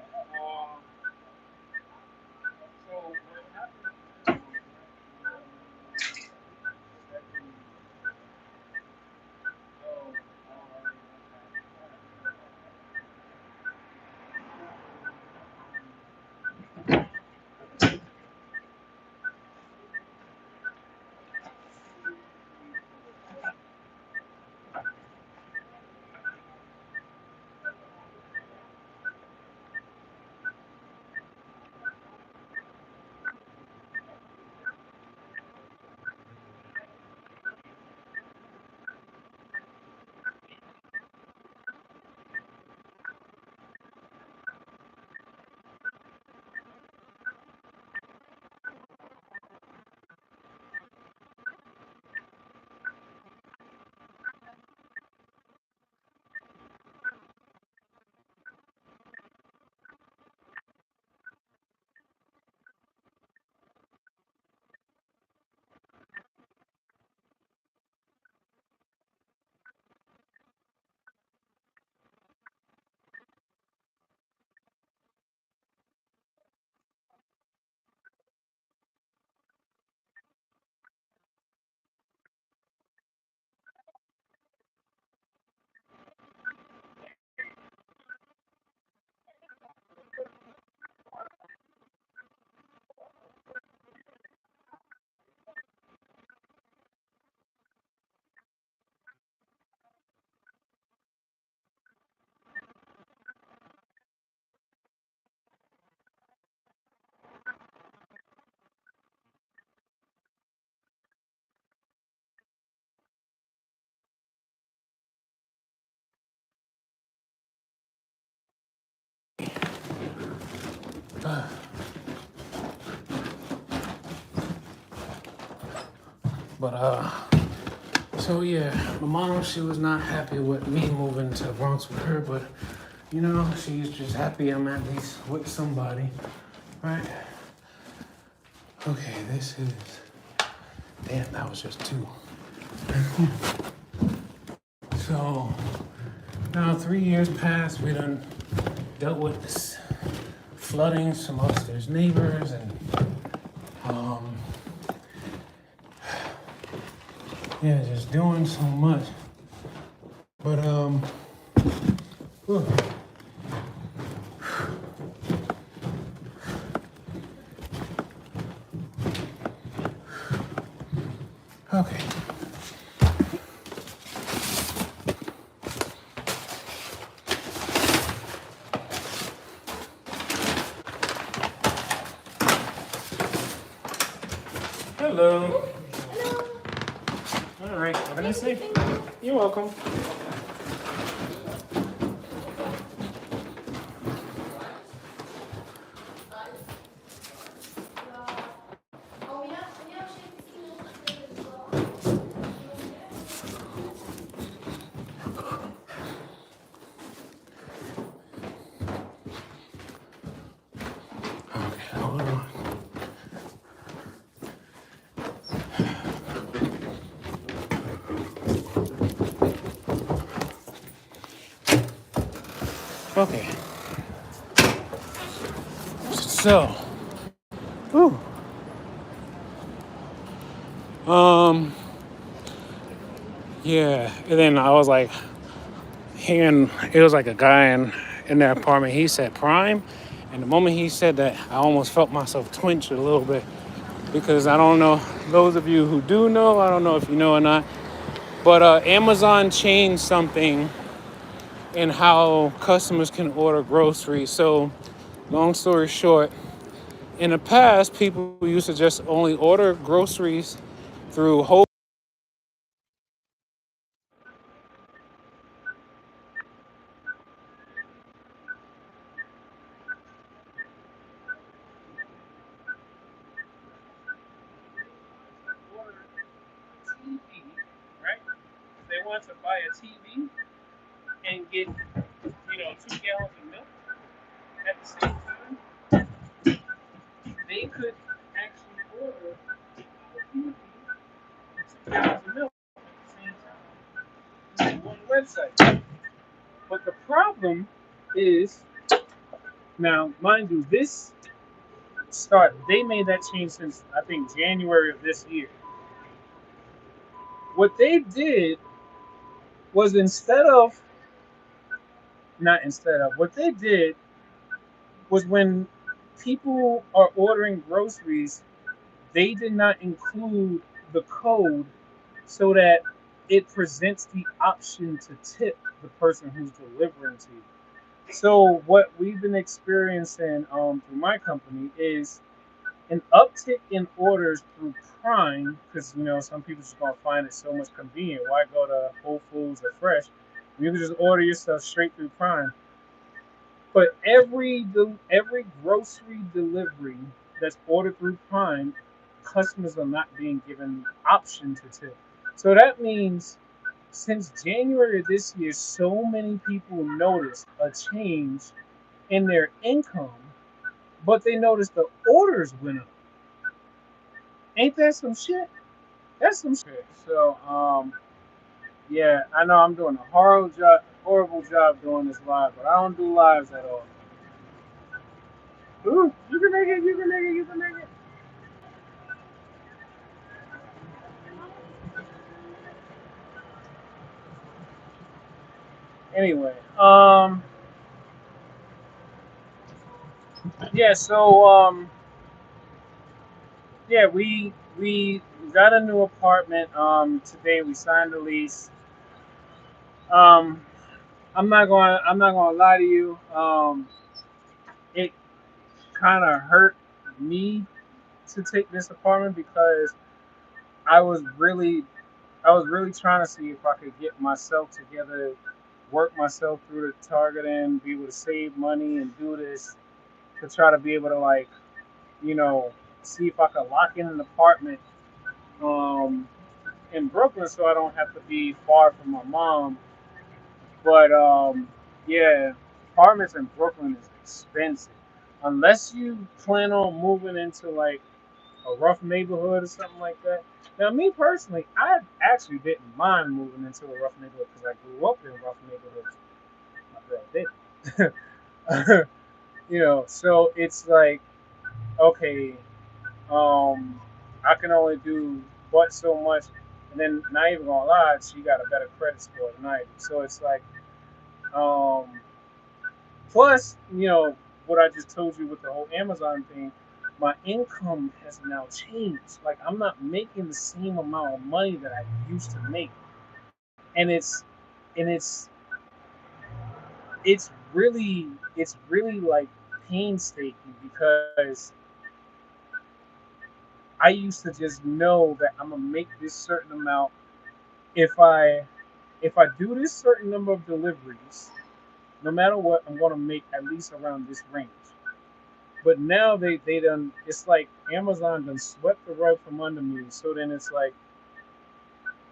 But so yeah, my mom, she was not happy with me moving to the Bronx with her, but you know, she's just happy I'm at least with somebody, right? Okay, this is, damn, that was just two. So now 3 years passed, we done dealt with this flooding, some upstairs neighbors, and yeah, just doing so much. But whew. Okay. Hello. All right, have a nice day. You're welcome. Okay, hold on. Okay. So, whew. Yeah, and then I was like, hearing, it was like a guy in that apartment, he said Prime, and the moment he said that, I almost felt myself twinge a little bit, because I don't know, those of you who do know, I don't know if you know or not, but Amazon changed something in how customers can order groceries. So, long story short, in the past, people used to just only order groceries through Whole. Order TV, right? They want to buy a TV and get, 2 gallons of milk at the same time. They could actually order a TV and 2 gallons of milk at the same time on the website. But the problem is, now, mind you, they made that change since I think January of this year. What they did was what they did was when people are ordering groceries, they did not include the code so that it presents the option to tip the person who's delivering to you. So what we've been experiencing through my company is an uptick in orders through Prime, because some people just gonna find it so much convenient. Why go to Whole Foods or Fresh? You can just order your stuff straight through Prime. But every grocery delivery that's ordered through Prime, customers are not being given the option to tip. So that means since January of this year, so many people noticed a change in their income, but they noticed the orders went up. Ain't that some shit? That's some shit. So, yeah, I know I'm doing a horrible job doing this live, but I don't do lives at all. Ooh, you can make it, you can make it, you can make it. Anyway, yeah, so, yeah, we got a new apartment. Today we signed the lease. Um, I'm not gonna lie to you. It kind of hurt me to take this apartment because I was really I was really trying to see if I could get myself together, work myself through the target and be able to save money and do this. to try to be able to like, you know, see if I could lock in an apartment um, in Brooklyn so I don't have to be far from my mom. But yeah, apartments in Brooklyn is expensive. Unless you plan on moving into like a rough neighborhood or something like that. Now, me personally, I actually didn't mind moving into a rough neighborhood because I grew up in rough neighborhoods. My girl did. You know, so it's like, okay, I can only do but so much. And then, not even gonna lie, she got a better credit score than I do. So it's like, um, plus, you know, what I just told you with the whole Amazon thing, my income has now changed. Like I'm not making the same amount of money that I used to make, and it's it's really like painstaking because I used to just know that I'm gonna make this certain amount if I do this certain number of deliveries, no matter what, I'm gonna make at least around this range. But now they done it's like Amazon done swept the rug from under me. So then it's like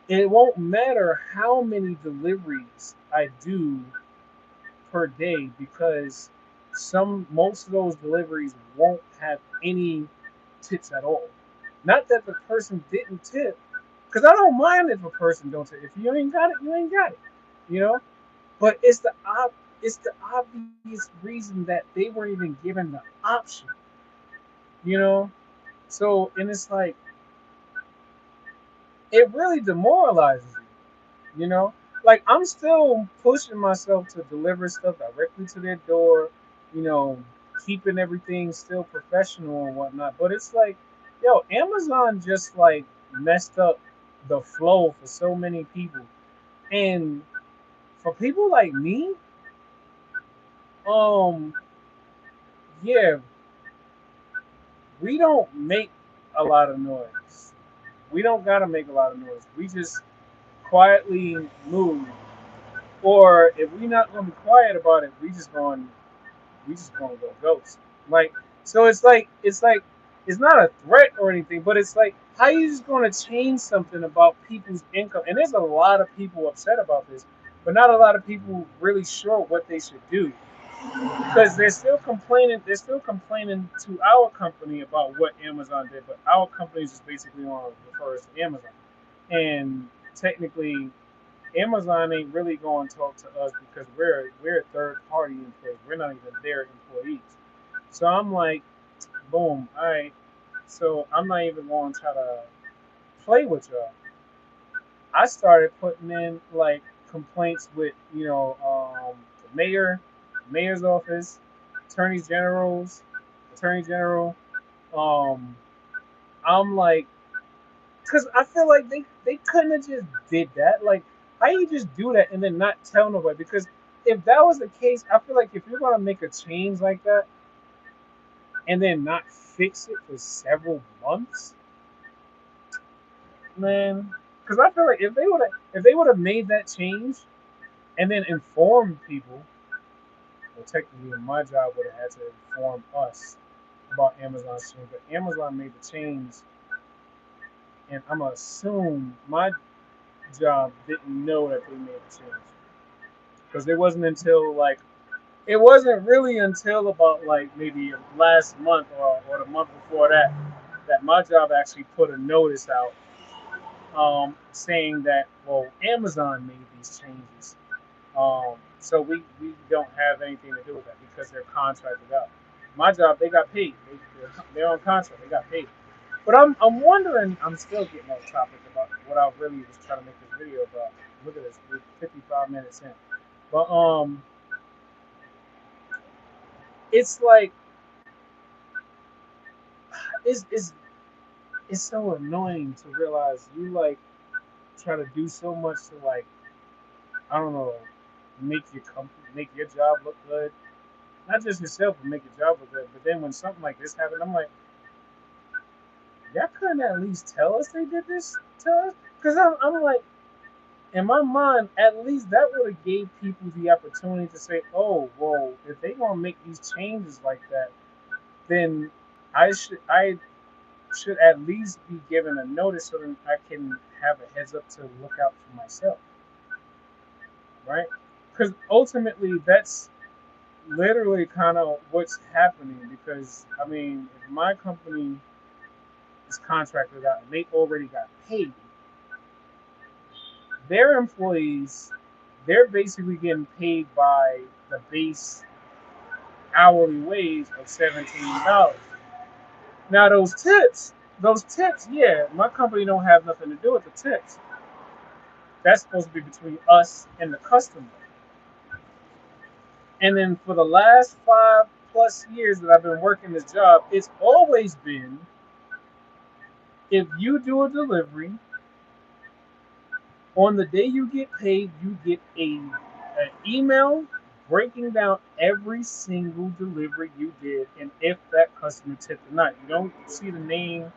it won't matter how many deliveries I do per day because some most of those deliveries won't have any tips at all. Not that the person didn't tip, because I don't mind if a person don't tip. If you ain't got it, you ain't got it. You know? But it's the obvious reason that they weren't even given the option. You know? So and it's like it really demoralizes you, you know? Like I'm still pushing myself to deliver stuff directly to their door, you know, keeping everything still professional and whatnot. But it's like, yo, Amazon just like messed up the flow for so many people. And for people like me, um, yeah, we don't make a lot of noise. We don't gotta make a lot of noise. We just quietly move. Or if we not gonna be quiet about it, we just gonna go ghost. Like so it's not a threat or anything, but it's like how you just gonna change something about people's income? And there's a lot of people upset about this, but not a lot of people really sure what they should do because they're still complaining to our company about what Amazon did, but our company is just basically on refers to Amazon. And technically Amazon ain't really going to talk to us because we're a third party employee. We're not even their employees. So I'm like, boom, all right. So I'm not even going to try to play with y'all. I started putting in like complaints with the mayor's office, attorneys generals, attorney general. Um, I'm like, because I feel like they couldn't have just did that. Like, how you just do that and then not tell nobody? Because if that was the case, I feel like if you're gonna make a change like that and then not fix it for several months, man. Because I feel like if they would have made that change and then informed people, well, technically my job would have had to inform us about Amazon's change. But Amazon made the change, and I'm gonna assume my job didn't know that they made the change because it wasn't really until about like maybe last month or the month before that that my job actually put a notice out saying that well Amazon made these changes so we don't have anything to do with that because they're contracted out. My job they got paid they're on contract they got paid. But I'm wondering I'm still getting off topic about what I really was trying to make this video about. Look at this, we're 55 minutes in. But it's like it's it's it's so annoying to realize you like try to do so much to like I don't know make your company make your job look good. Not just yourself, but make your job look good. But then when something like this happened, I'm like, y'all couldn't at least tell us they did this to us? Because I'm like, in my mind, at least that would have gave people the opportunity to say, oh, well, if they gonna make these changes like that, then I should at least be given a notice so that I can have a heads up to look out for myself, right? Because ultimately, that's literally kind of what's happening. Because I mean, if my company is contracted out and they already got paid, their employees, they're basically getting paid by the base hourly wage of $17. Now those tips, yeah, my company don't have nothing to do with the tips. That's supposed to be between us and the customer. And then for the last 5+ years that I've been working this job, it's always been, if you do a delivery, on the day you get paid, you get an email breaking down every single delivery you did and if that customer tipped or not. You don't see the name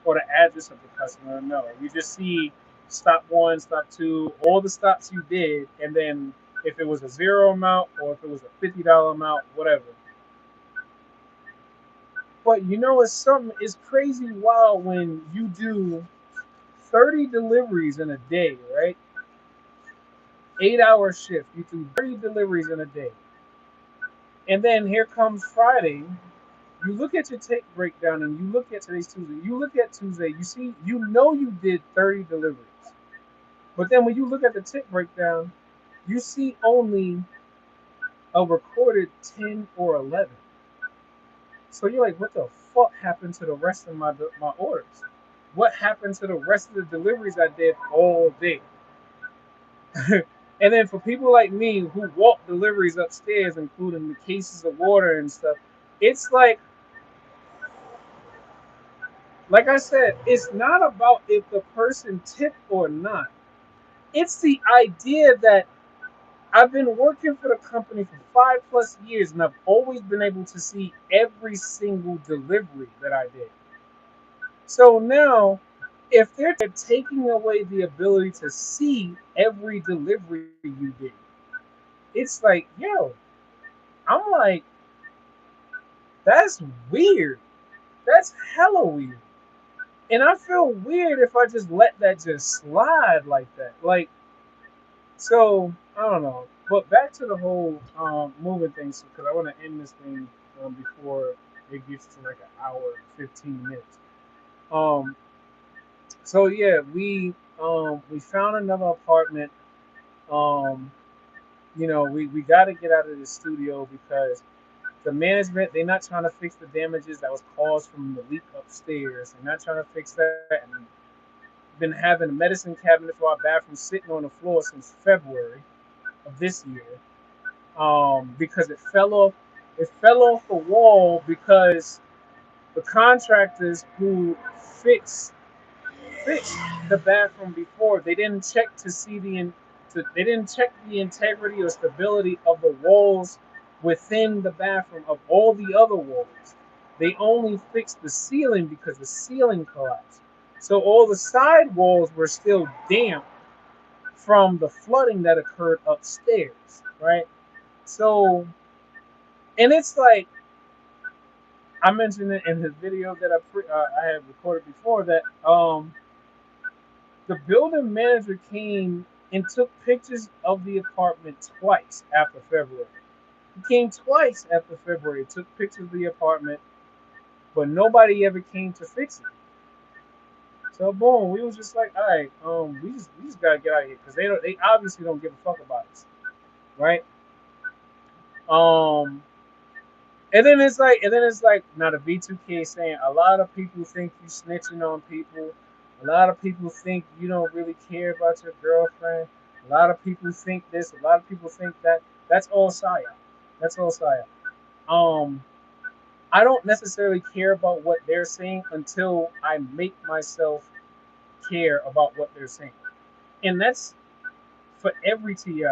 or the address of the customer, no. You just see stop one, stop two, all the stops you did, and then if it was a zero amount or if it was a $50 amount, whatever. But you know, it's crazy wild when you do 30 deliveries in a day, right? 8 hour shift, you do 30 deliveries in a day. And then here comes Friday. You look at your take breakdown and you look at today's Tuesday. You look at Tuesday, you see, you did 30 deliveries. But then when you look at the tip breakdown, you see only a recorded 10 or 11. So you're like, what the fuck happened to the rest of my orders? What happened to the rest of the deliveries I did all day? And then for people like me who walk deliveries upstairs, including the cases of water and stuff, it's like I said, it's not about if the person tipped or not. It's the idea that I've been working for the company for 5+ years and I've always been able to see every single delivery that I did. So now, if they're taking away the ability to see every delivery you did, it's like, yo, I'm like, that's weird. That's hella weird. And I feel weird if I just let that just slide like that. Like, so, I don't know. But back to the whole moving thing, because I want to end this thing before it gets to like an hour and 15 minutes. Um, so yeah, we found another apartment. Um, we got to get out of the studio because the management, they're not trying to fix the damages that was caused from the leak upstairs. They're not trying to fix that. And been having a medicine cabinet for our bathroom sitting on the floor since February of this year, because it fell off the wall because the contractors who fixed fixed the bathroom before, they didn't check to see they didn't check the integrity or stability of the walls within the bathroom of all the other walls. They only fixed the ceiling because the ceiling collapsed. So all the side walls were still damp from the flooding that occurred upstairs, right? So, and it's like I mentioned it in the video that I had recorded before that the building manager came and took pictures of the apartment twice after February. He came twice after February, took pictures of the apartment, but nobody ever came to fix it. So boom, we was just like, all right, we just gotta get out of here because they obviously don't give a fuck about us, right? Um, and then it's like now the B2K is saying a lot of people think you snitching on people. A lot of people think you don't really care about your girlfriend. A lot of people think this. A lot of people think that. That's all psyop. That's all psyop. Um, I don't necessarily care about what they're saying until I make myself care about what they're saying, and that's for every TI.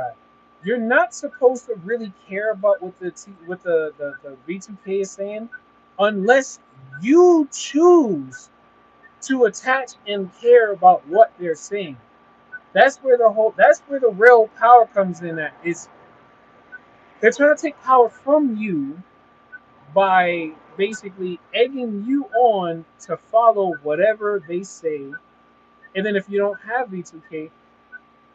You're not supposed to really care about what the V2K is saying unless you choose to attach and care about what they're saying. That's where the real power comes in at is they're trying to take power from you by basically egging you on to follow whatever they say. And then if you don't have B2K,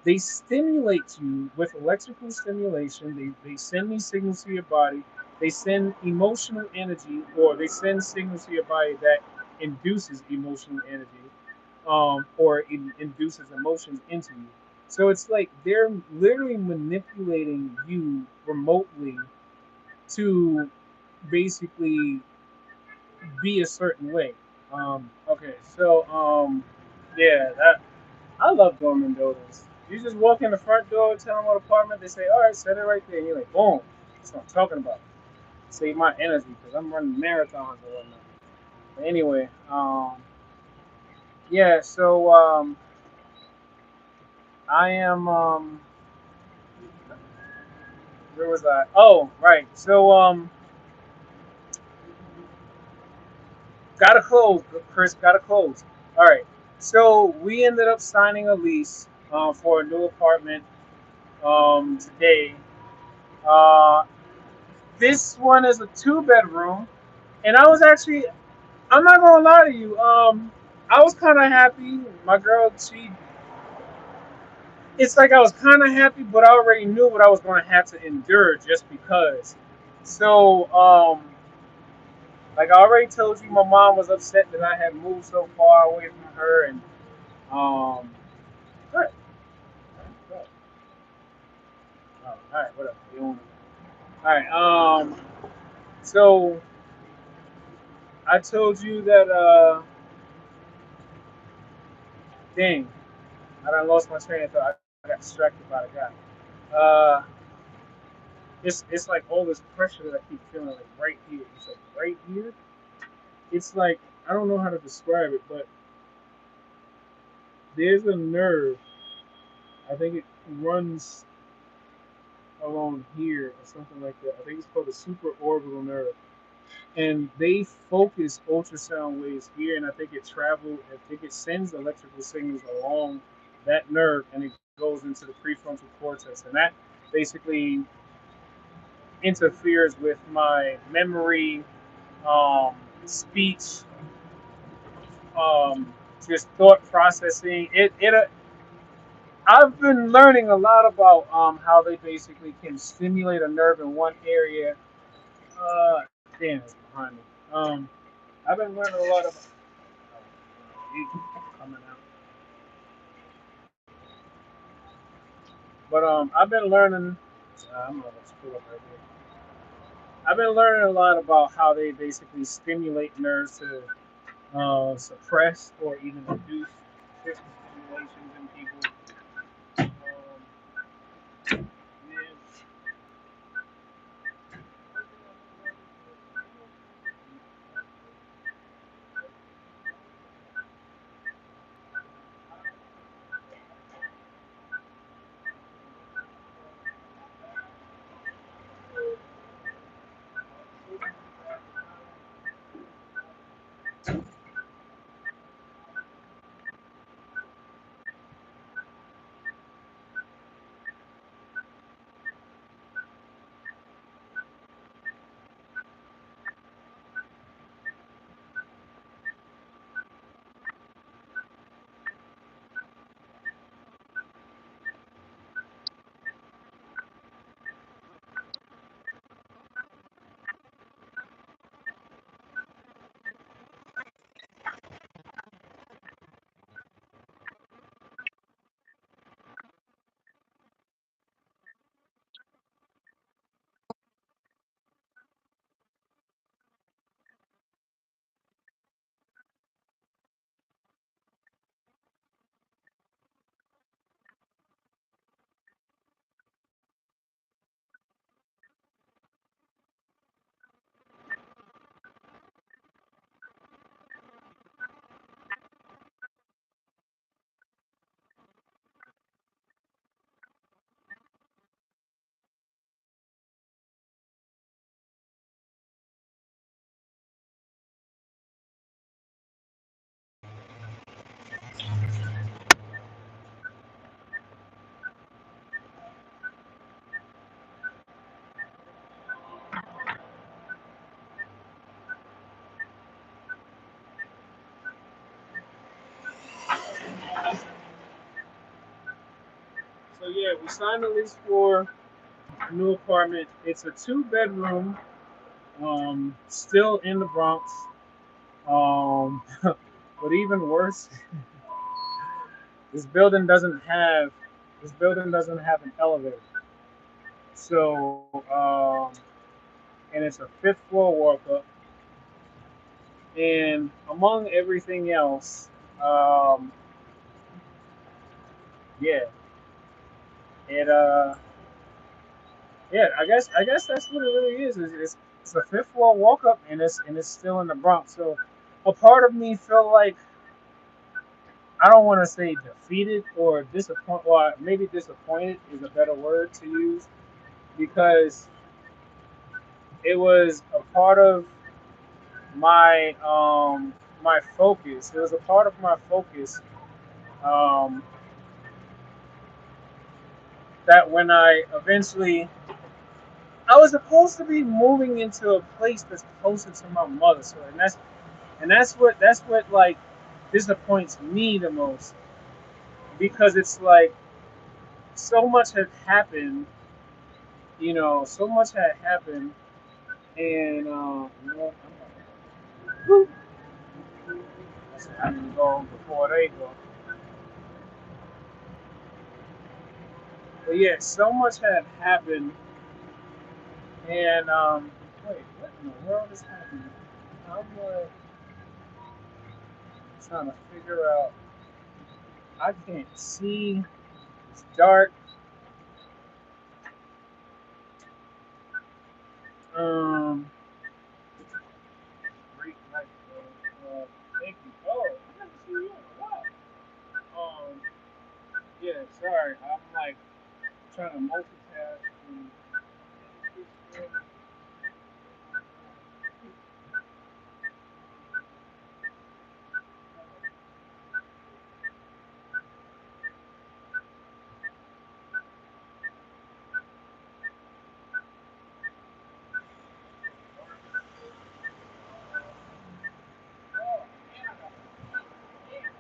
they stimulate you with electrical stimulation. They send these signals to your body. They send emotional energy, or they send signals to your body that induces emotional energy, or it induces emotions into you. So it's like they're literally manipulating you remotely to basically be a certain way. Okay, so yeah, that I love dormant buildings. You just walk in the front door, tell them what apartment, they say, all right, set it right there. And you're like, boom. That's what I'm talking about. Save my energy because I'm running marathons or whatnot. But anyway, yeah, so I am, where was I? Oh, right. So, gotta close, Chris, gotta close. All right. So we ended up signing a lease for a new apartment today. Uh, this one is a two-bedroom. And I was actually, I'm not gonna lie to you. I was kind of happy. My girl, it's like I was kind of happy, but I already knew what I was gonna have to endure just because. So, like I already told you, my mom was upset that I had moved so far away from her, and good, good. Oh, all right, whatever. All right, so I told you that, dang, I done lost my train of thought. I got distracted by the guy. It's like all this pressure that I keep feeling like right here. It's like right here. It's like I don't know how to describe it, but there's a nerve. I think it runs along here or something like that. I think it's called the supraorbital nerve, and they focus ultrasound waves here, and I think it sends electrical signals along that nerve, and it goes into the prefrontal cortex, and that basically interferes with my memory, um, speech, um, just thought processing. I've been learning a lot about how they basically can stimulate a nerve in one area. Uh, damn, it's behind me. I've been learning a lot about. Coming out. But I've been learning. I'm gonna screw up right here. I've been learning a lot about how they basically stimulate nerves to suppress or even reduce certain stimulations in people. Yeah. So yeah, we signed the lease for a new apartment. It's a two-bedroom, still in the Bronx. Um, but even worse, this building doesn't have this building doesn't have an elevator. So and it's a fifth floor walk up. And among everything else, um, yeah, it yeah, I guess that's what it really is. It's a fifth floor walk up, and it's still in the Bronx. So a part of me feel like I don't want to say defeated or disappointed. Well, maybe disappointed is a better word to use because it was a part of my my focus. It was a part of my focus um, that when I eventually I was supposed to be moving into a place that's closer to my mother. So and that's what like disappoints me the most because it's like so much had happened, so much had happened, and you know, I didn't go before they go. But yeah, so much had happened, and wait, what in the world is happening? I'm trying to figure out. I can't see. It's dark. Um, great night. Thank you. Oh, I haven't seen you in a while. Um, yeah, sorry. I'm like trying to multitask. And, oh, man.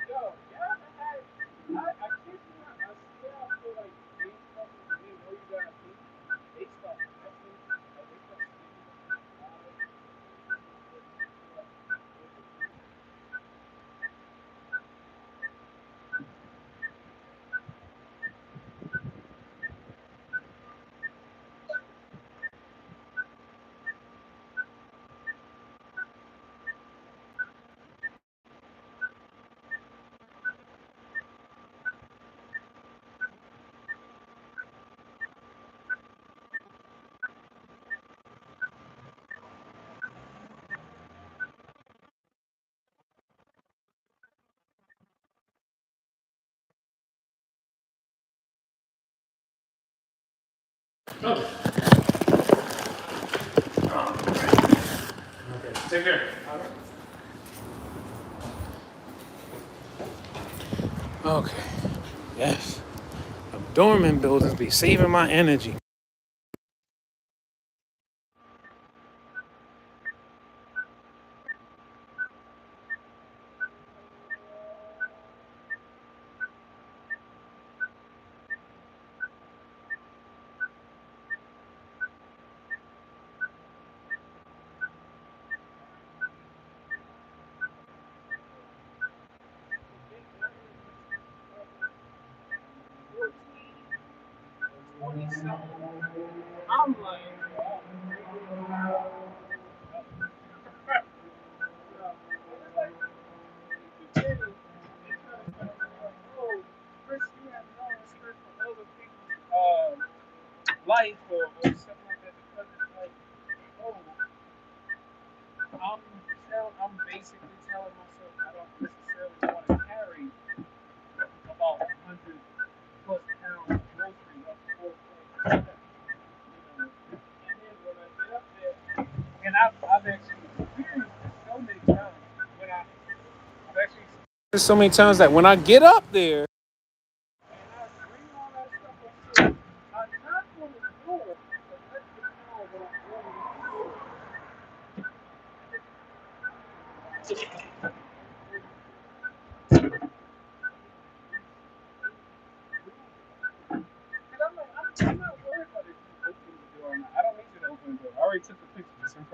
Yo, y'all had, I kid you not, I swear I feel like they fucking, they know you got a beat. They start messing, like they start okay, take care. Okay. Yes. Dormant buildings be saving my energy. I'm like, life or something like that because it's like, oh, I'm basically telling myself I don't necessarily want to carry about 100 plus pounds of groceries up four flights of steps, And then when I get up there, and I've actually experienced this so many times when I've actually experienced this so many times that when I get up there and I bring all that stuff upstairs, I knock on the door to let them know what I'm going to do.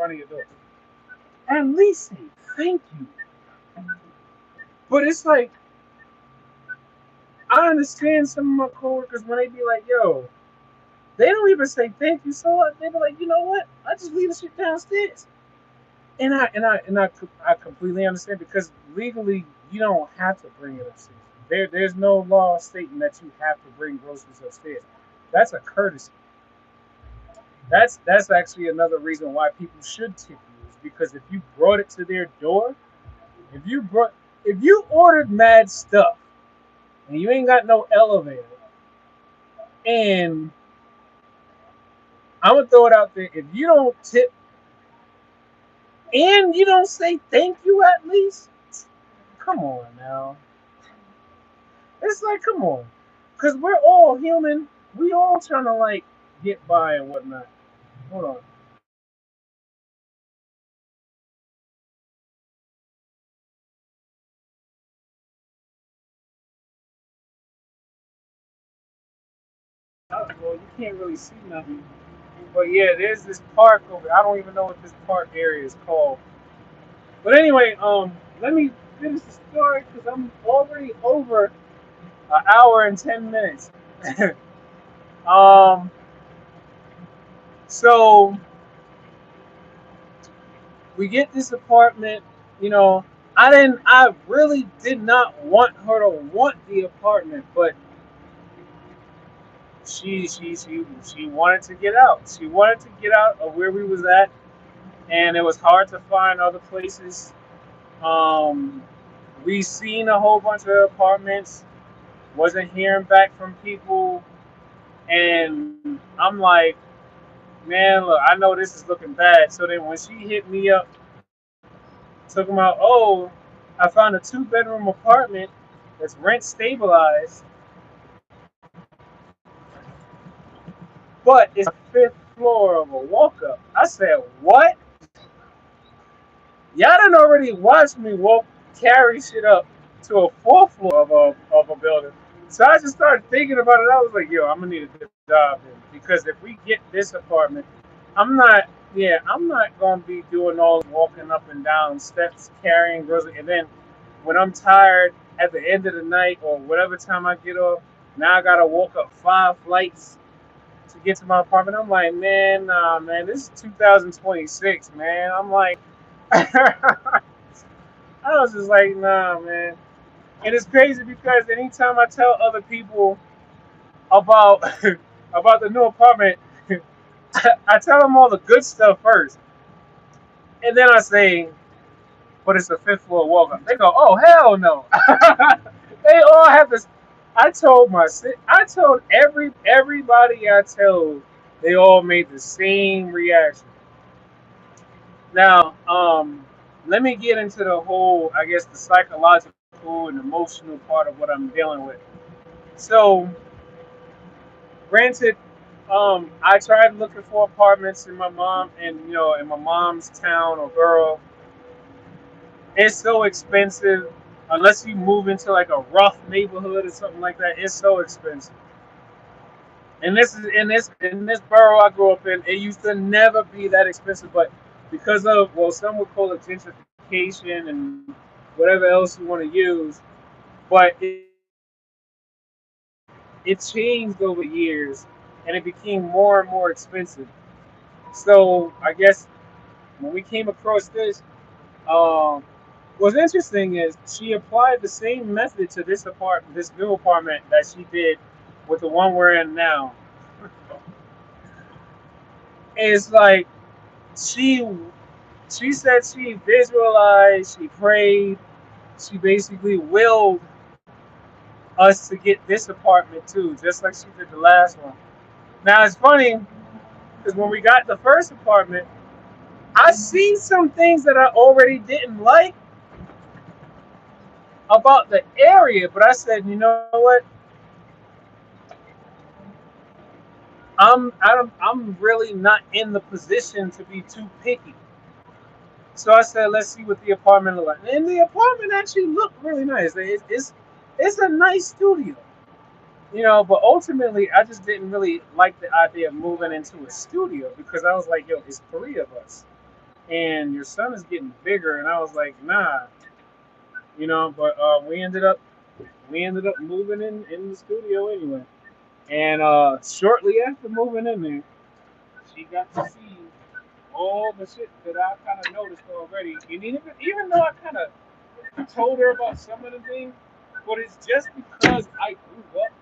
front of your door. At least say thank you. But it's like I understand some of my coworkers when they be like, "Yo," they don't even say thank you. So what? They be like, "You know what? I just leave the shit downstairs." And I completely understand because legally you don't have to bring it upstairs. There's no law stating that you have to bring groceries upstairs. That's a courtesy. That's actually another reason why people should tip you is because if you brought it to their door, if you brought if you ordered mad stuff and you ain't got no elevator, and I'm gonna throw it out there, if you don't tip and you don't say thank you at least, come on now. It's like come on, because we're all human. We all trying to like get by and whatnot. Hold on. Well, you can't really see nothing. But yeah, there's this park over. I don't even know what this park area is called. But anyway, let me finish the story because I'm already over an hour and 10 minutes. um, so we get this apartment. You know, I really did not want her to want the apartment, but she wanted to get out. She wanted to get out of where we was at, and it was hard to find other places. Um, we seen a whole bunch of apartments, wasn't hearing back from people, and I'm like, man, look, I know this is looking bad. So then when she hit me up, talking about, oh, I found a two-bedroom apartment that's rent stabilized, but it's a fifth floor of a walk-up. I said, what? Y'all done already watched me walk, carry shit up to a fourth floor of a building. So I just started thinking about it. I was like, yo, I'm gonna need a good job then. Because if we get this apartment, I'm not, yeah, I'm not gonna be doing all walking up and down steps, carrying groceries. And then when I'm tired at the end of the night or whatever time I get off, now I gotta walk up 5 flights to get to my apartment. I'm like, man, nah, man, this is 2026, man. I'm like, I was just like, nah, man. And it's crazy because anytime I tell other people about about the new apartment, I tell them all the good stuff first, and then I say, "But it's a fifth floor walk up." They go, "Oh hell no!" They all have this. I told everybody I told, they all made the same reaction. Now, let me get into the whole, I guess, the psychological and emotional part of what I'm dealing with. So, granted, I tried looking for apartments in my mom and in my mom's town or borough. It's so expensive unless you move into like a rough neighborhood or something like that. It's so expensive. And this is in this borough I grew up in. It used to never be that expensive, but because of some would call it gentrification and whatever else you want to use, but it changed over years and it became more and more expensive. So I guess when we came across this, um, what's interesting is she applied the same method to this new apartment that she did with the one we're in now. It's like she she said she visualized, she prayed, she basically willed us to get this apartment too, just like she did the last one. Now it's funny because when we got the first apartment, I seen some things that I already didn't like about the area, but I said, you know what? I'm really not in the position to be too picky. So I said, let's see what the apartment looked like. And the apartment actually looked really nice. It's a nice studio, But ultimately, I just didn't really like the idea of moving into a studio because I was like, yo, it's three of us. and your son is getting bigger. And I was like, nah, But we ended up moving in the studio anyway. And shortly after moving in there, she got to see all the shit that I kind of noticed already. And even though I kind of told her about some of the things, but it's just because I grew up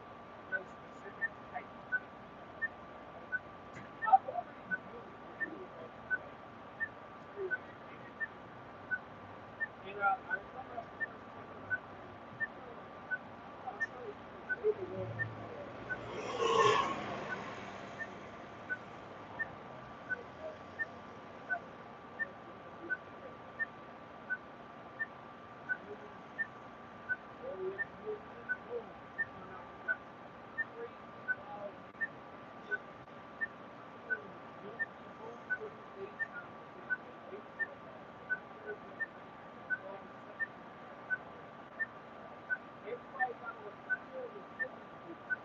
in a specific type of I already knew and I remember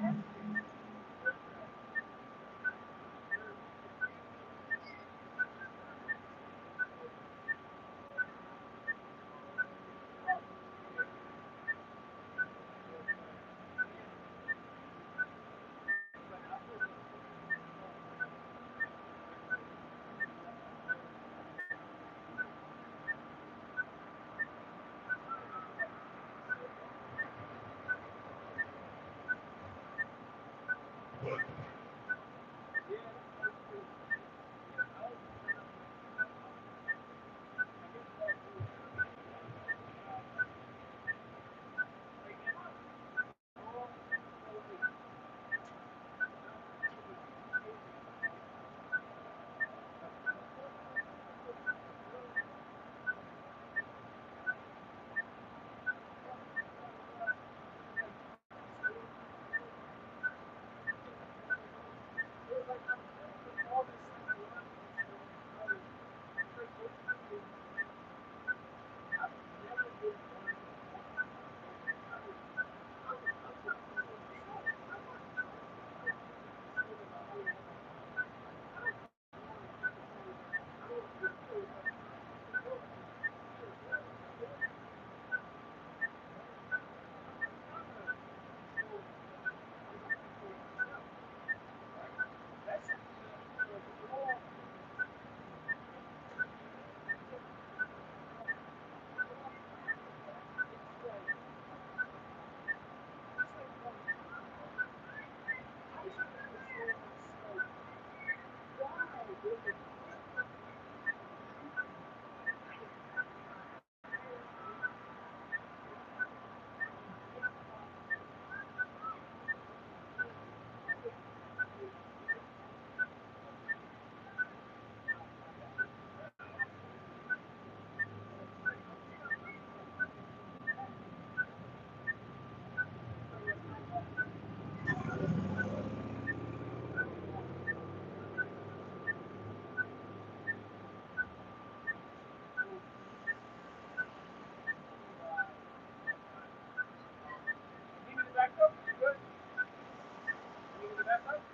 Need me to back up? You good? You need me to back up?